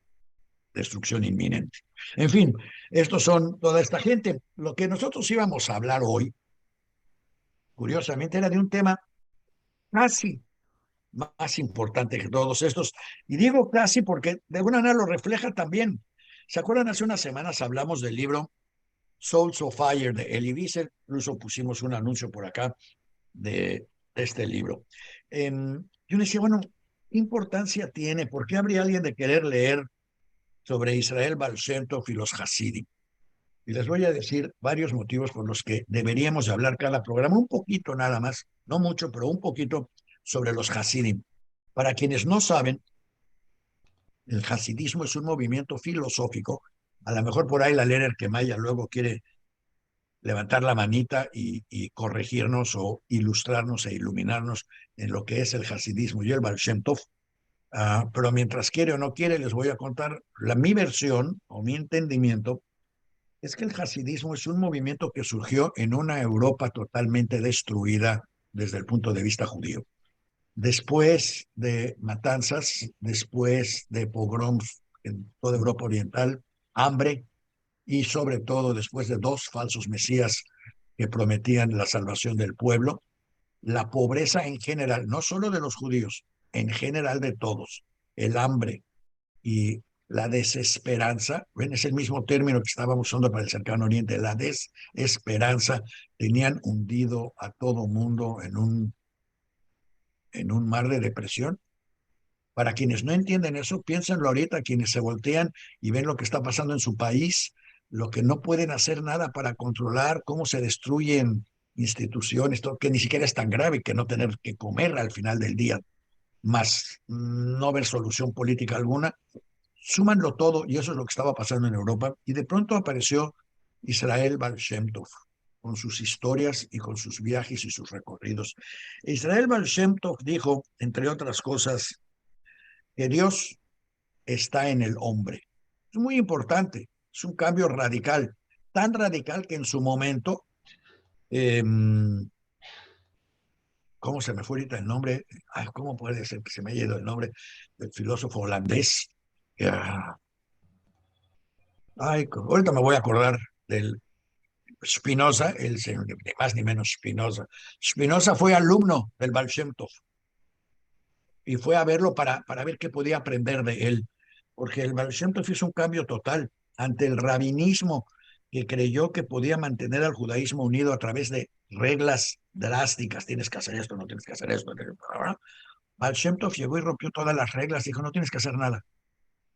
destrucción inminente. En fin, estos son toda esta gente. Lo que nosotros íbamos a hablar hoy, curiosamente, era de un tema casi más importante que todos estos. Y digo casi porque de alguna manera lo refleja también. ¿Se acuerdan? Hace unas semanas hablamos del libro Souls of Fire de Elie Wiesel, incluso pusimos un anuncio por acá de este libro. Yo decía, bueno, ¿qué importancia tiene? ¿Por qué habría alguien de querer leer sobre Israel Baal Shem Tov y los Hasidim? Y les voy a decir varios motivos por los que deberíamos hablar cada programa, un poquito nada más, no mucho, pero un poquito sobre los Hasidim. Para quienes no saben, el hasidismo es un movimiento filosófico. A lo mejor por ahí la Lerer Kemaya luego quiere levantar la manita y corregirnos o ilustrarnos e iluminarnos en lo que es el hasidismo y el Baal Shem Tov. Pero mientras quiere o no quiere, les voy a contar mi versión o mi entendimiento. Es que el hasidismo es un movimiento que surgió en una Europa totalmente destruida desde el punto de vista judío. Después de matanzas, después de pogroms en toda Europa Oriental, hambre y sobre todo después de dos falsos mesías que prometían la salvación del pueblo, la pobreza en general, no solo de los judíos, en general de todos, el hambre y la desesperanza, ven, es el mismo término que estábamos usando para el Cercano Oriente, la desesperanza, tenían hundido a todo mundo en un mar de depresión. Para quienes no entienden eso, piénsenlo ahorita, quienes se voltean y ven lo que está pasando en su país, lo que no pueden hacer nada para controlar, cómo se destruyen instituciones, todo, que ni siquiera es tan grave que no tener que comer al final del día, más no ver solución política alguna. Súmanlo todo, y eso es lo que estaba pasando en Europa, y de pronto apareció Israel Baal Shem Tov, con sus historias y con sus viajes y sus recorridos. Israel Baal Shem Tov dijo, entre otras cosas, que Dios está en el hombre. Es muy importante, es un cambio radical, tan radical que en su momento, eh, ¿cómo se me fue ahorita el nombre? Ay, ¿cómo puede ser que se me haya ido el nombre del filósofo holandés? Ay, ahorita me voy a acordar del Spinoza, el señor, ni más ni menos Spinoza. Spinoza fue alumno del Baal Shem Tov y fue a verlo para ver qué podía aprender de él, porque el Baal Shem Tov hizo un cambio total ante el rabinismo que creyó que podía mantener al judaísmo unido a través de reglas drásticas, tienes que hacer esto, no tienes que hacer esto. Baal Shem Tov llegó y rompió todas las reglas, dijo, no tienes que hacer nada,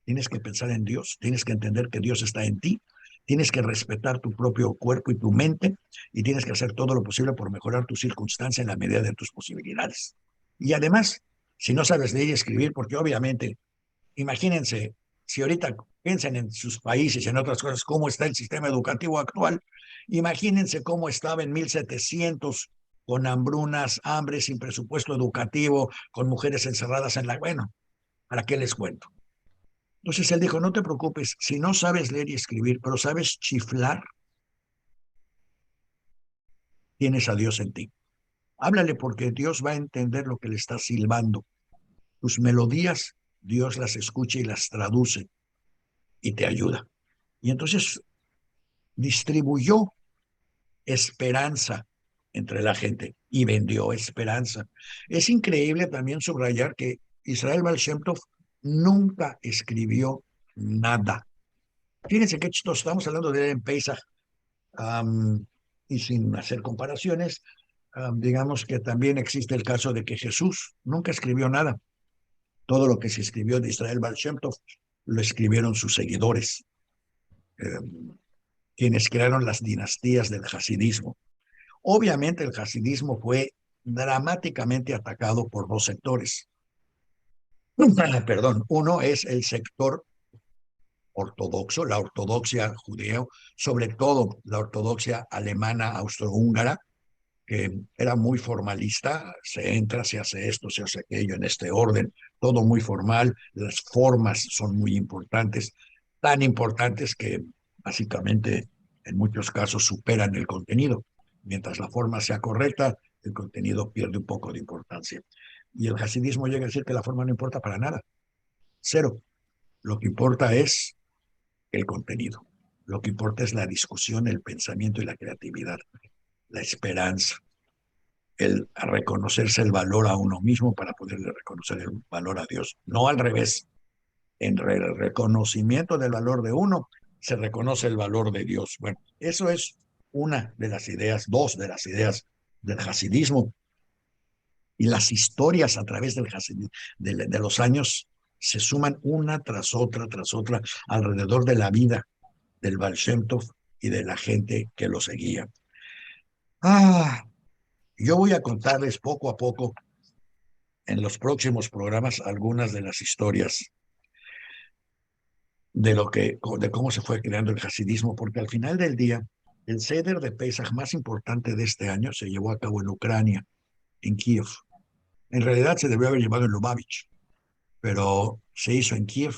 tienes que pensar en Dios, tienes que entender que Dios está en ti, tienes que respetar tu propio cuerpo y tu mente, y tienes que hacer todo lo posible por mejorar tu circunstancia en la medida de tus posibilidades. Y además, si no sabes leer y escribir, porque obviamente, imagínense, si ahorita piensan en sus países y en otras cosas, cómo está el sistema educativo actual, imagínense cómo estaba en 1700, con hambrunas, hambre, sin presupuesto educativo, con mujeres encerradas en la... Bueno, ¿para qué les cuento? Entonces él dijo, no te preocupes, si no sabes leer y escribir, pero sabes chiflar, tienes a Dios en ti. Háblale porque Dios va a entender lo que le estás silbando. Tus melodías, Dios las escucha y las traduce y te ayuda. Y entonces distribuyó esperanza entre la gente y vendió esperanza. Es increíble también subrayar que Israel Baal Shem Tov nunca escribió nada. Fíjense qué chistoso, estamos hablando de él en Pesach, y sin hacer comparaciones, digamos que también existe el caso de que Jesús nunca escribió nada. Todo lo que se escribió de Israel Baal Shem Tov lo escribieron sus seguidores, quienes crearon las dinastías del hasidismo. Obviamente el hasidismo fue dramáticamente atacado por dos sectores. Perdón, uno es el sector ortodoxo, la ortodoxia judeo, sobre todo la ortodoxia alemana austrohúngara, que era muy formalista, se entra, se hace esto, se hace aquello en este orden, todo muy formal, las formas son muy importantes, tan importantes que básicamente en muchos casos superan el contenido. Mientras la forma sea correcta, el contenido pierde un poco de importancia. Y el hasidismo llega a decir que la forma no importa para nada, cero. Lo que importa es el contenido. Lo que importa es la discusión, el pensamiento y la creatividad, la esperanza, el reconocerse el valor a uno mismo para poderle reconocer el valor a Dios. No al revés. En el reconocimiento del valor de uno se reconoce el valor de Dios. Bueno, eso es una de las ideas, dos de las ideas del hasidismo. Y las historias a través del hasidismo, de los años se suman una tras otra alrededor de la vida del Baal Shem Tov y de la gente que lo seguía. Yo voy a contarles poco a poco en los próximos programas algunas de las historias de cómo se fue creando el hasidismo, porque al final del día, el Seder de Pesach más importante de este año se llevó a cabo en Ucrania, en Kiev. En realidad se debió haber llevado en Lubavitch, pero se hizo en Kiev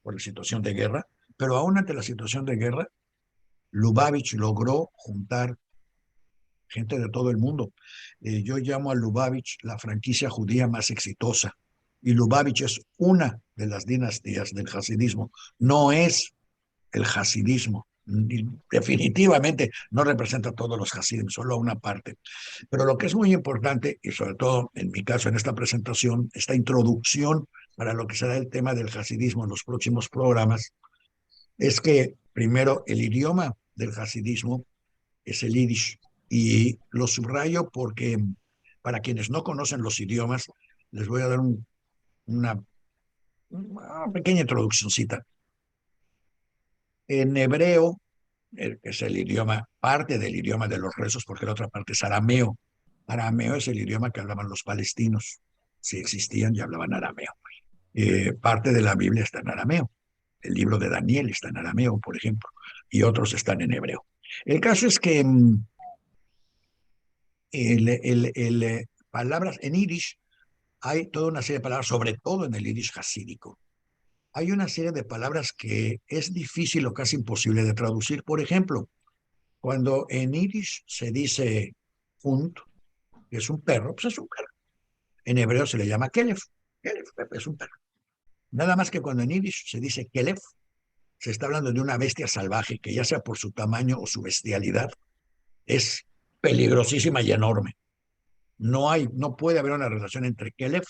por la situación de guerra. Pero aún ante la situación de guerra, Lubavitch logró juntar gente de todo el mundo. Yo llamo a Lubavitch la franquicia judía más exitosa. Y Lubavitch es una de las dinastías del hasidismo. No es el hasidismo. Definitivamente no representa a todos los hasidim, solo a una parte. Pero lo que es muy importante, y sobre todo en mi caso en esta presentación, esta introducción para lo que será el tema del hasidismo en los próximos programas, es que primero el idioma del hasidismo es el yiddish, y lo subrayo porque para quienes no conocen los idiomas, les voy a dar una pequeña introduccióncita. En hebreo, que es el idioma, parte del idioma de los rezos, porque la otra parte es arameo. Arameo es el idioma que hablaban los palestinos. Si existían, ya hablaban arameo. Parte de la Biblia está en arameo. El libro de Daniel está en arameo, por ejemplo, y otros están en hebreo. El caso es que palabras en yiddish, hay toda una serie de palabras, sobre todo en el yiddish hasídico. Hay una serie de palabras que es difícil o casi imposible de traducir. Por ejemplo, cuando en yiddish se dice hund, que es un perro, pues es un perro. En hebreo se le llama kelef. Kelef es un perro. Nada más que cuando en yiddish se dice kelef, se está hablando de una bestia salvaje que, ya sea por su tamaño o su bestialidad, es peligrosísima y enorme. No puede haber una relación entre kelef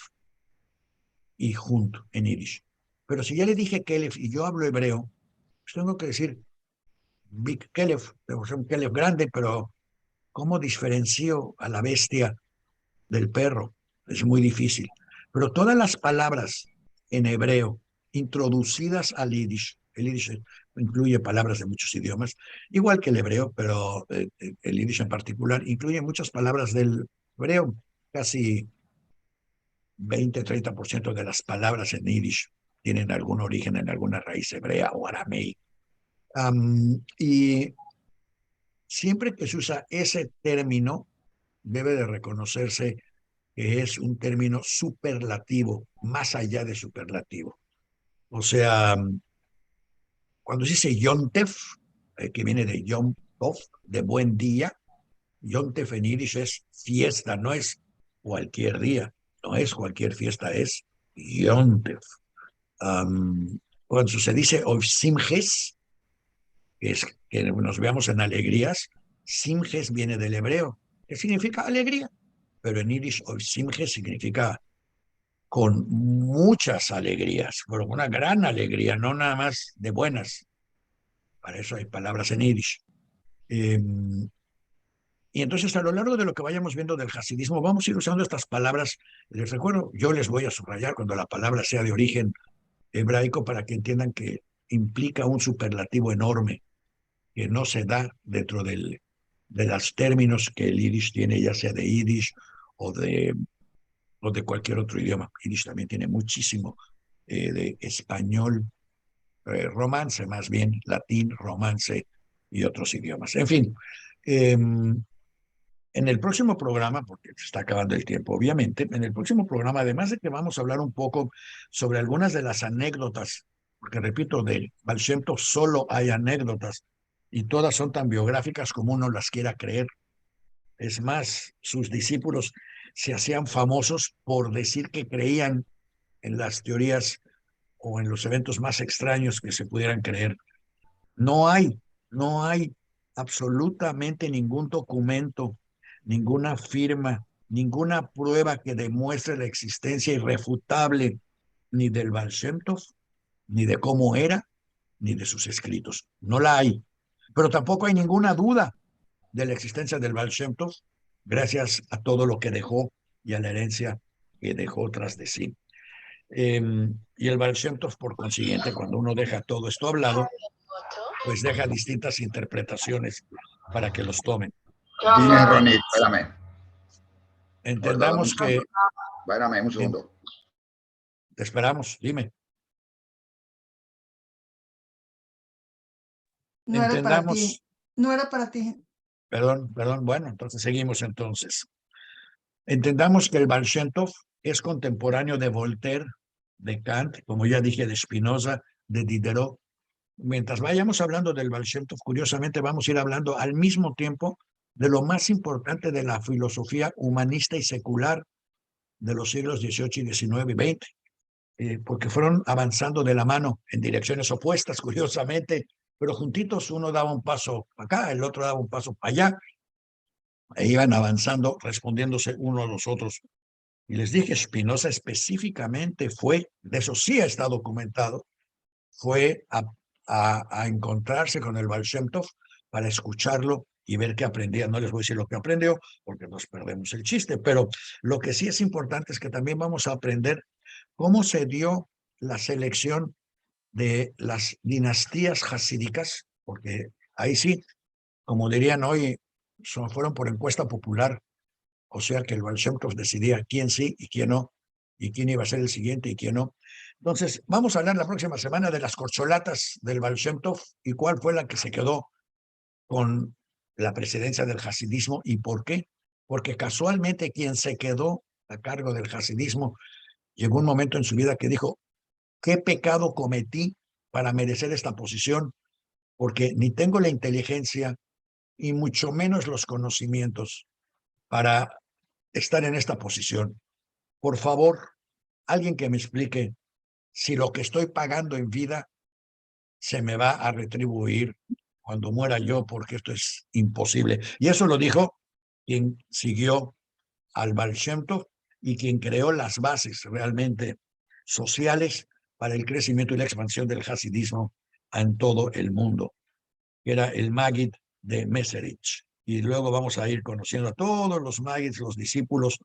y hund en yiddish. Pero si ya le dije kelef y yo hablo hebreo, pues tengo que decir Big Kelef, o sea, un Kelef grande, pero ¿cómo diferencio a la bestia del perro? Es muy difícil. Pero todas las palabras en hebreo introducidas al yiddish, el yiddish incluye palabras de muchos idiomas, igual que el hebreo, pero el yiddish en particular incluye muchas palabras del hebreo. Casi 20-30% de las palabras en yiddish tienen algún origen en alguna raíz hebrea o arameica. Y siempre que se usa ese término, debe de reconocerse que es un término superlativo, más allá de superlativo. O sea, cuando se dice Yontef, que viene de Yom Tov, de buen día, Yontef en yiddish es fiesta, no es cualquier día, no es cualquier fiesta, es Yontef. Cuando se dice Simjes, que es que nos veamos en alegrías, Simjes viene del hebreo, que significa alegría, pero en yiddish Simjes significa con muchas alegrías, pero una gran alegría, no nada más de buenas. Para eso hay palabras en yiddish. Y entonces, a lo largo de lo que vayamos viendo del hasidismo, vamos a ir usando estas palabras. Les recuerdo, yo les voy a subrayar cuando la palabra sea de origen hebraico, para que entiendan que implica un superlativo enorme que no se da dentro de los términos que el yiddish tiene, ya sea de yiddish o de cualquier otro idioma. Yiddish también tiene muchísimo de español, romance más bien, latín, romance y otros idiomas. En fin, en el próximo programa, porque se está acabando el tiempo, obviamente, en el próximo programa, además de que vamos a hablar un poco sobre algunas de las anécdotas, porque repito, de Baal Shem Tov solo hay anécdotas y todas son tan biográficas como uno las quiera creer. Es más, sus discípulos se hacían famosos por decir que creían en las teorías o en los eventos más extraños que se pudieran creer. No hay, no hay absolutamente ningún documento, ninguna firma, ninguna prueba que demuestre la existencia irrefutable ni del Baal Shem Tov, ni de cómo era, ni de sus escritos. No la hay. Pero tampoco hay ninguna duda de la existencia del Baal Shem Tov, gracias a todo lo que dejó y a la herencia que dejó tras de sí. Y el Baal Shem Tov, por consiguiente, cuando uno deja todo esto hablado, pues deja distintas interpretaciones para que los tomen. Dime, Ronnie, espérame. Entendamos que... Espérame un segundo. Te esperamos, dime. No era para ti. No era para ti. Perdón, bueno, entonces seguimos entonces. Entendamos que el Baal Shem Tov es contemporáneo de Voltaire, de Kant, como ya dije, de Spinoza, de Diderot. Mientras vayamos hablando del Baal Shem Tov, curiosamente vamos a ir hablando al mismo tiempo de lo más importante de la filosofía humanista y secular de los siglos XVIII y XIX y XX, porque fueron avanzando de la mano en direcciones opuestas, curiosamente, pero juntitos, uno daba un paso acá, el otro daba un paso para allá, e iban avanzando, respondiéndose uno a los otros Y les dije, Spinoza específicamente fue, de eso sí está documentado, fue a encontrarse con el Baal Shem Tov para escucharlo y ver qué aprendía. No les voy a decir lo que aprendió, porque nos perdemos el chiste, pero lo que sí es importante es que también vamos a aprender cómo se dio la selección de las dinastías hasídicas, porque ahí sí, como dirían hoy, fueron por encuesta popular, o sea que el Baal Shem Tov decidía quién sí y quién no, y quién iba a ser el siguiente y quién no. Entonces, vamos a hablar la próxima semana de las corcholatas del Baal Shem Tov y cuál fue la que se quedó con la presidencia del hasidismo y por qué. Porque casualmente quien se quedó a cargo del hasidismo llegó un momento en su vida que dijo, ¿qué pecado cometí para merecer esta posición? Porque ni tengo la inteligencia y mucho menos los conocimientos para estar en esta posición. Por favor, alguien que me explique si lo que estoy pagando en vida se me va a retribuir cuando muera yo, porque esto es imposible. Y eso lo dijo quien siguió al Baal Shem Tov y quien creó las bases realmente sociales para el crecimiento y la expansión del hasidismo en todo el mundo, que era el Maggid de Meserich. Y luego vamos a ir conociendo a todos los Maggids, los discípulos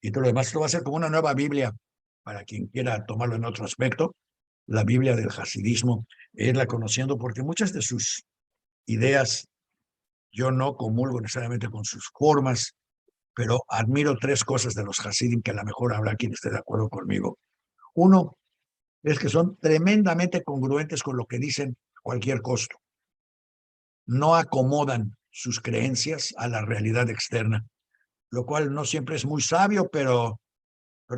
y todo lo demás. Esto va a ser como una nueva Biblia para quien quiera tomarlo en otro aspecto, la Biblia del hasidismo, irla conociendo, porque muchas de sus ideas yo no comulgo necesariamente con sus formas, pero admiro tres cosas de los hasidim que a lo mejor habrá quien esté de acuerdo conmigo. Uno es que son tremendamente congruentes con lo que dicen a cualquier costo. No acomodan sus creencias a la realidad externa, lo cual no siempre es muy sabio, pero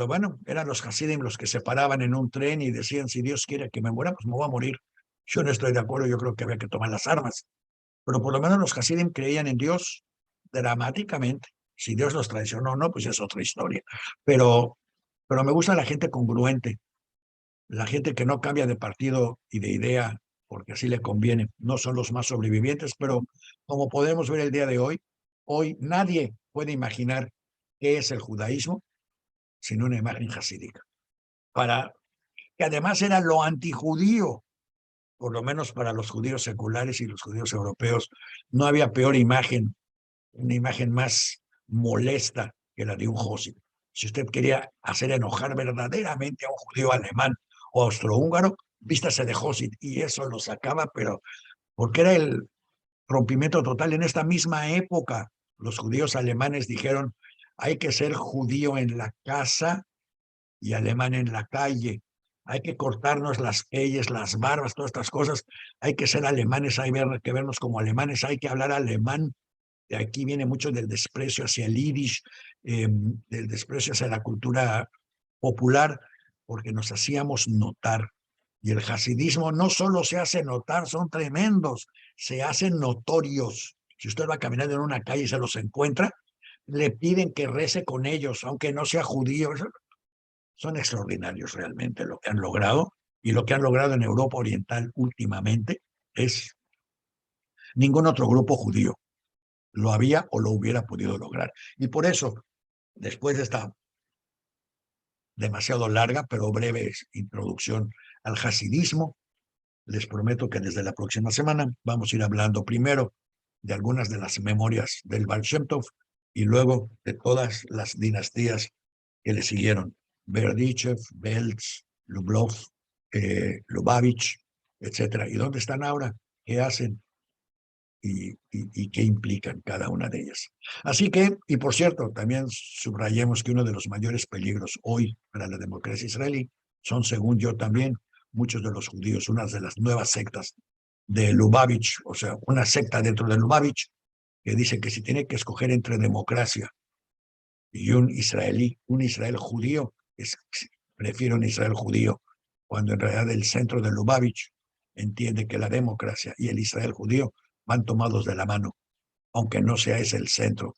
bueno, eran los hasidim los que se paraban en un tren y decían, si Dios quiere que me muera, pues me voy a morir. Yo no estoy de acuerdo, yo creo que había que tomar las armas, pero por lo menos los hasidim creían en Dios dramáticamente. Si Dios los traicionó o no, pues es otra historia. Pero me gusta la gente congruente, la gente que no cambia de partido y de idea porque así le conviene. No son los más sobrevivientes, pero como podemos ver el día de hoy, hoy nadie puede imaginar qué es el judaísmo sin una imagen hasídica. Que además era lo antijudío, por lo menos para los judíos seculares y los judíos europeos, no había peor imagen, una imagen más molesta que la de un Josid. Si usted quería hacer enojar verdaderamente a un judío alemán o austrohúngaro, vístase de Josid, y eso lo sacaba, pero porque era el rompimiento total. En esta misma época, los judíos alemanes dijeron, hay que ser judío en la casa y alemán en la calle. Hay que cortarnos las pelles, las barbas, todas estas cosas. Hay que ser alemanes, hay que vernos como alemanes, hay que hablar alemán. De aquí viene mucho del desprecio hacia el yiddish, del desprecio hacia la cultura popular, porque nos hacíamos notar. Y el hasidismo no solo se hace notar, son tremendos, se hacen notorios. Si usted va caminando en una calle y se los encuentra, le piden que rece con ellos, aunque no sea judío. Son extraordinarios realmente lo que han logrado, y lo que han logrado en Europa Oriental últimamente es ningún otro grupo judío lo había o lo hubiera podido lograr. Y por eso, después de esta demasiado larga pero breve introducción al hasidismo, les prometo que desde la próxima semana vamos a ir hablando primero de algunas de las memorias del Baal Shem Tov y luego de todas las dinastías que le siguieron: Berdichev, Belz, Lublov, Lubavitch, etcétera. ¿Y dónde están ahora? ¿Qué hacen? Y qué implican cada una de ellas. Así que, y por cierto, también subrayemos que uno de los mayores peligros hoy para la democracia israelí son, según yo también, muchos de los judíos, unas de las nuevas sectas de Lubavitch, o sea, una secta dentro de Lubavitch que dice que si tiene que escoger entre democracia y un israelí, un Israel judío, prefiere un Israel judío, cuando en realidad el centro de Lubavitch entiende que la democracia y el Israel judío van tomados de la mano, aunque no sea ese el centro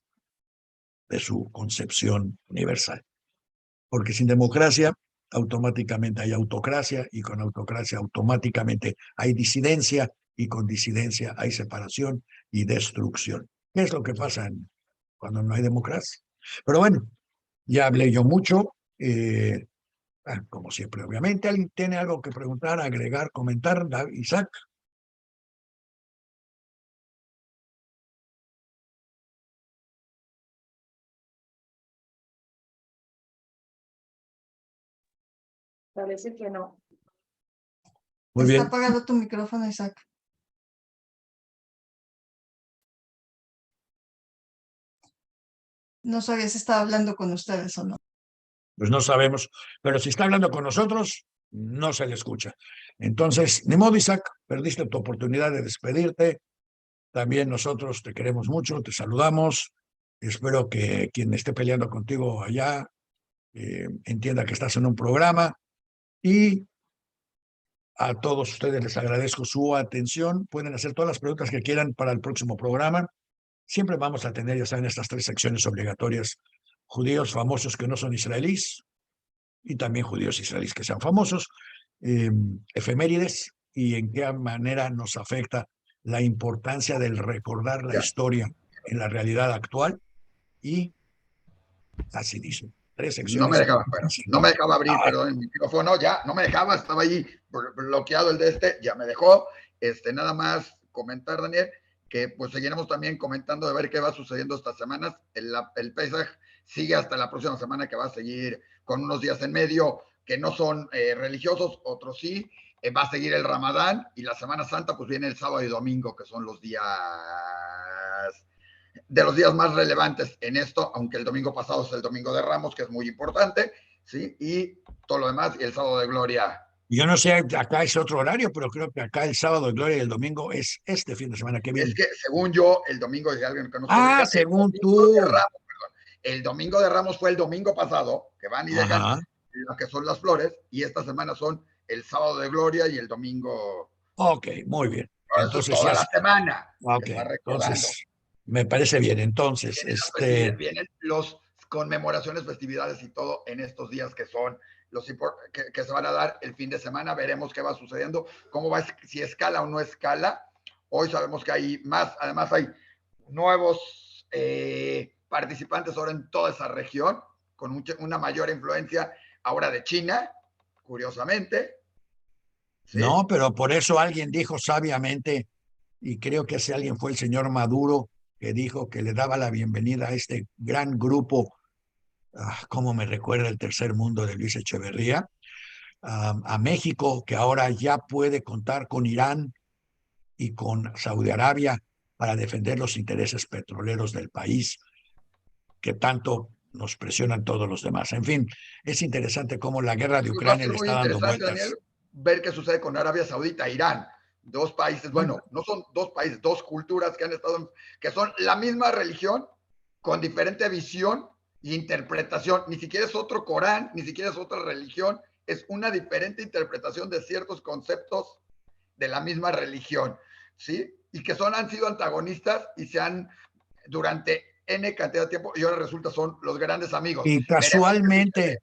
de su concepción universal. Porque sin democracia automáticamente hay autocracia, y con autocracia automáticamente hay disidencia, y con disidencia hay separación y destrucción. ¿Qué es lo que pasa cuando no hay democracia? Pero bueno, Ya hablé yo mucho, como siempre, obviamente. ¿Alguien tiene algo que preguntar, agregar, comentar? Isaac. Parece que no. Muy Está bien. apagado tu micrófono, Isaac. No sabía si estaba hablando con ustedes o no. Pues no sabemos, pero si está hablando con nosotros, no se le escucha. Entonces, ni modo, Isaac, perdiste tu oportunidad de despedirte. También nosotros te queremos mucho, te saludamos. Espero que quien esté peleando contigo allá entienda que estás en un programa y a todos ustedes les agradezco su atención. Pueden hacer todas las preguntas que quieran para el próximo programa. Siempre vamos a tener, ya saben, estas 3 secciones obligatorias: judíos famosos que no son israelíes y también judíos israelíes que sean famosos, efemérides y en qué manera nos afecta la importancia del recordar la Ya. historia en la realidad actual y así dice. 3 No me secciones. dejaba, bueno, no me dejaba abrir, perdón, el micrófono, ya, no me dejaba, estaba ahí bloqueado el de ya me dejó. Nada más comentar, Daniel, que pues seguiremos también comentando de ver qué va sucediendo estas semanas. El Pesaj sigue hasta la próxima semana, que va a seguir con unos días en medio que no son religiosos, otros sí. Va a seguir el Ramadán y la Semana Santa pues viene el sábado y domingo, que son los días de los días más relevantes en esto, aunque el domingo pasado es el domingo de Ramos, que es muy importante, ¿sí? Y todo lo demás, y el sábado de gloria. Yo no sé, acá es otro horario, pero creo que acá el sábado de gloria y el domingo es este fin de semana que viene. Es que según yo, el domingo, si alguien que nos Ah, corrija, según tú. el domingo de Ramos fue el domingo pasado, que van y dejan Ajá. lo que son las flores, y esta semana son el sábado de gloria y el domingo. Ok, muy bien. Por eso Entonces toda ya. la semana se Ok, está recordando. entonces me parece bien. Entonces, Vienen los conmemoraciones, festividades y todo en estos días que son los que se van a dar el fin de semana. Veremos qué va sucediendo, cómo va, si escala o no escala. Hoy sabemos que hay más, además hay nuevos participantes ahora en toda esa región, con una mayor influencia ahora de China, curiosamente. no, ¿Sí? pero por eso alguien dijo sabiamente, y creo que ese alguien fue el señor Maduro, que dijo que le daba la bienvenida a este gran grupo, como me recuerda el tercer mundo de Luis Echeverría, a México, que ahora ya puede contar con Irán y con Saudi Arabia para defender los intereses petroleros del país, que tanto nos presionan todos los demás. En fin, es interesante cómo la guerra de Va a Ucrania ser le muy está dando interesante, Daniel, vueltas. ver qué sucede con Arabia Saudita e Irán. Dos países, bueno, no son dos países, dos culturas que han estado, que son la misma religión, con diferente visión e interpretación. Ni siquiera es otro Corán, ni siquiera es otra religión, es una diferente interpretación de ciertos conceptos de la misma religión, ¿sí? Y que han sido antagonistas y se han, durante N cantidad de tiempo, y ahora resulta son los grandes amigos. Y Veremos qué sucede. casualmente,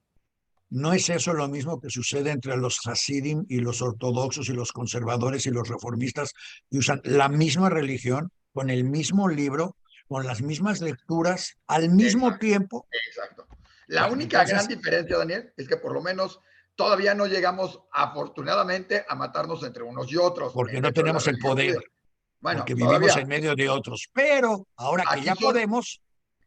¿no es eso lo mismo que sucede entre los Hasidim y los ortodoxos y los conservadores y los reformistas, que usan la misma religión, con el mismo libro, con las mismas lecturas, al mismo Exacto. tiempo? Exacto. La Bueno, única gran entonces, diferencia, Daniel, es que por lo menos todavía no llegamos, afortunadamente, a matarnos entre unos y otros porque no dentro de la tenemos el religión poder, judía. porque Bueno, vivimos todavía. en medio de otros, pero ahora que Aquí ya son, podemos,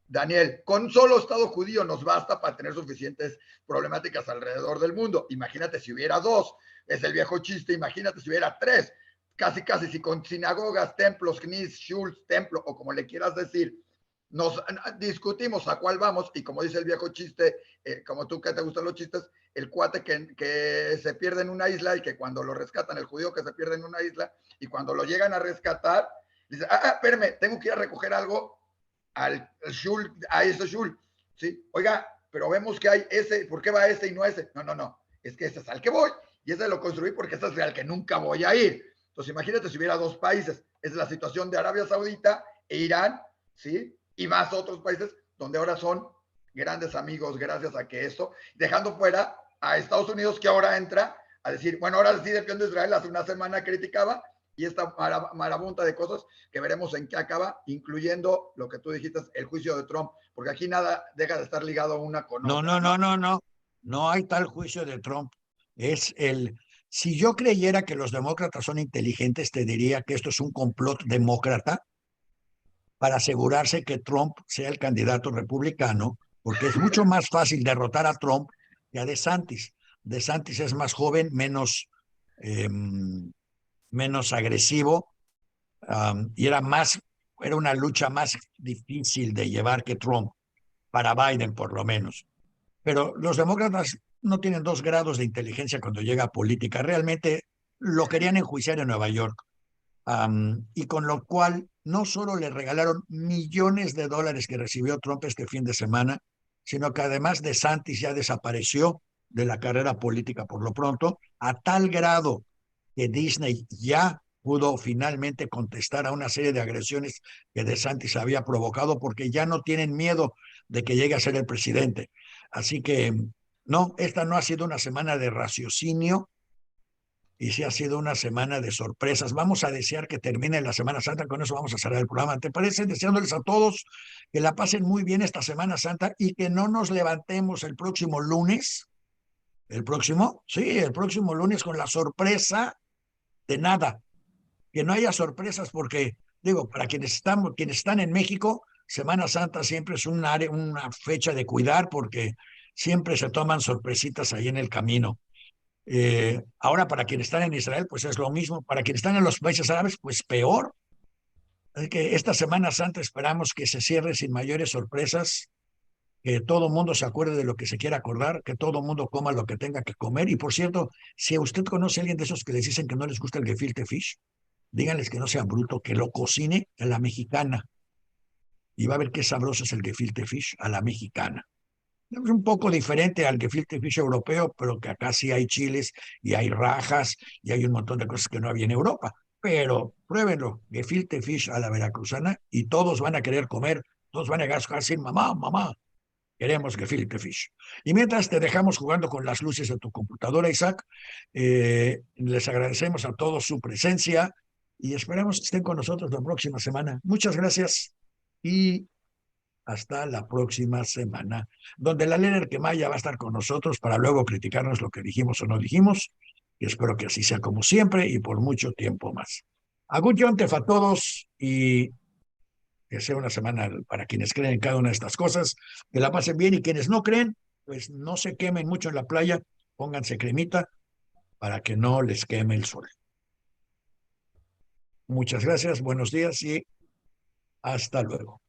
Daniel, con solo Estado judío nos basta para tener suficientes problemáticas alrededor del mundo. Imagínate si hubiera dos, es el viejo chiste, imagínate si hubiera tres, casi, casi, si con sinagogas, templos, knis, shuls, templo, o como le quieras decir, nos discutimos a cuál vamos, y como dice el viejo chiste, como tú que te gustan los chistes, el cuate que se pierde en una isla y que cuando lo rescatan, el judío que se pierde en una isla, y cuando lo llegan a rescatar, dice, espérame, tengo que ir a recoger algo al shul, a ese shul, ¿sí? Oiga, pero vemos que hay ese, ¿por qué va ese y no ese? No, no, no, es que ese es al que voy, y ese lo construí porque ese es al que nunca voy a ir. Entonces imagínate si hubiera dos países, es la situación de Arabia Saudita e Irán, ¿sí? Y más otros países donde ahora son grandes amigos gracias a que esto, dejando fuera a Estados Unidos, que ahora entra a decir, bueno, ahora sí defiendo de Israel, hace una semana criticaba, y esta marabunta de cosas que veremos en qué acaba, incluyendo lo que tú dijiste, el juicio de Trump, porque aquí nada deja de estar ligado una con No, otra. no hay tal juicio de Trump. Si yo creyera que los demócratas son inteligentes, te diría que esto es un complot demócrata para asegurarse que Trump sea el candidato republicano, porque es mucho más fácil derrotar a Trump que a DeSantis. DeSantis es más joven, menos agresivo, y era una lucha más difícil de llevar que Trump, para Biden por lo menos. Pero los demócratas no tienen 2 grados de inteligencia cuando llega a política. Realmente lo querían enjuiciar en Nueva York. Y con lo cual no solo le regalaron millones de dólares que recibió Trump este fin de semana, sino que además DeSantis ya desapareció de la carrera política por lo pronto, a tal grado que Disney ya pudo finalmente contestar a una serie de agresiones que DeSantis había provocado, porque ya no tienen miedo de que llegue a ser el presidente. Así que no, esta no ha sido una semana de raciocinio, y sí ha sido una semana de sorpresas. Vamos a desear que termine la Semana Santa, con eso vamos a cerrar el programa. ¿Te parece? Deseándoles a todos que la pasen muy bien esta Semana Santa y que no nos levantemos el próximo lunes. ¿El próximo? Sí, el próximo lunes con la sorpresa de nada. Que no haya sorpresas porque, digo, para quienes están en México, Semana Santa siempre es una fecha de cuidar porque siempre se toman sorpresitas ahí en el camino. Ahora, para quienes están en Israel, pues es lo mismo. Para quienes están en los países árabes, pues peor. Así que esta Semana Santa esperamos que se cierre sin mayores sorpresas, que todo el mundo se acuerde de lo que se quiera acordar, que todo el mundo coma lo que tenga que comer. Y por cierto, si usted conoce a alguien de esos que les dicen que no les gusta el gefilte fish, díganles que no sea bruto, que lo cocine a la mexicana. Y va a ver qué sabroso es el gefilte fish a la mexicana. Es un poco diferente al gefilte fish europeo, pero que acá sí hay chiles y hay rajas y hay un montón de cosas que no había en Europa. Pero pruébenlo, gefilte fish a la veracruzana, y todos van a querer comer, todos van a decir, mamá, mamá, queremos gefilte fish. Y mientras te dejamos jugando con las luces de tu computadora, Isaac, les agradecemos a todos su presencia y esperamos que estén con nosotros la próxima semana. Muchas gracias y hasta la próxima semana, donde la Lener Quemaya va a estar con nosotros para luego criticarnos lo que dijimos o no dijimos. Y espero que así sea como siempre y por mucho tiempo más. Aguntef a todos y que sea una semana para quienes creen en cada una de estas cosas, que la pasen bien, y quienes no creen, pues no se quemen mucho en la playa, pónganse cremita para que no les queme el sol. Muchas gracias, buenos días y hasta luego.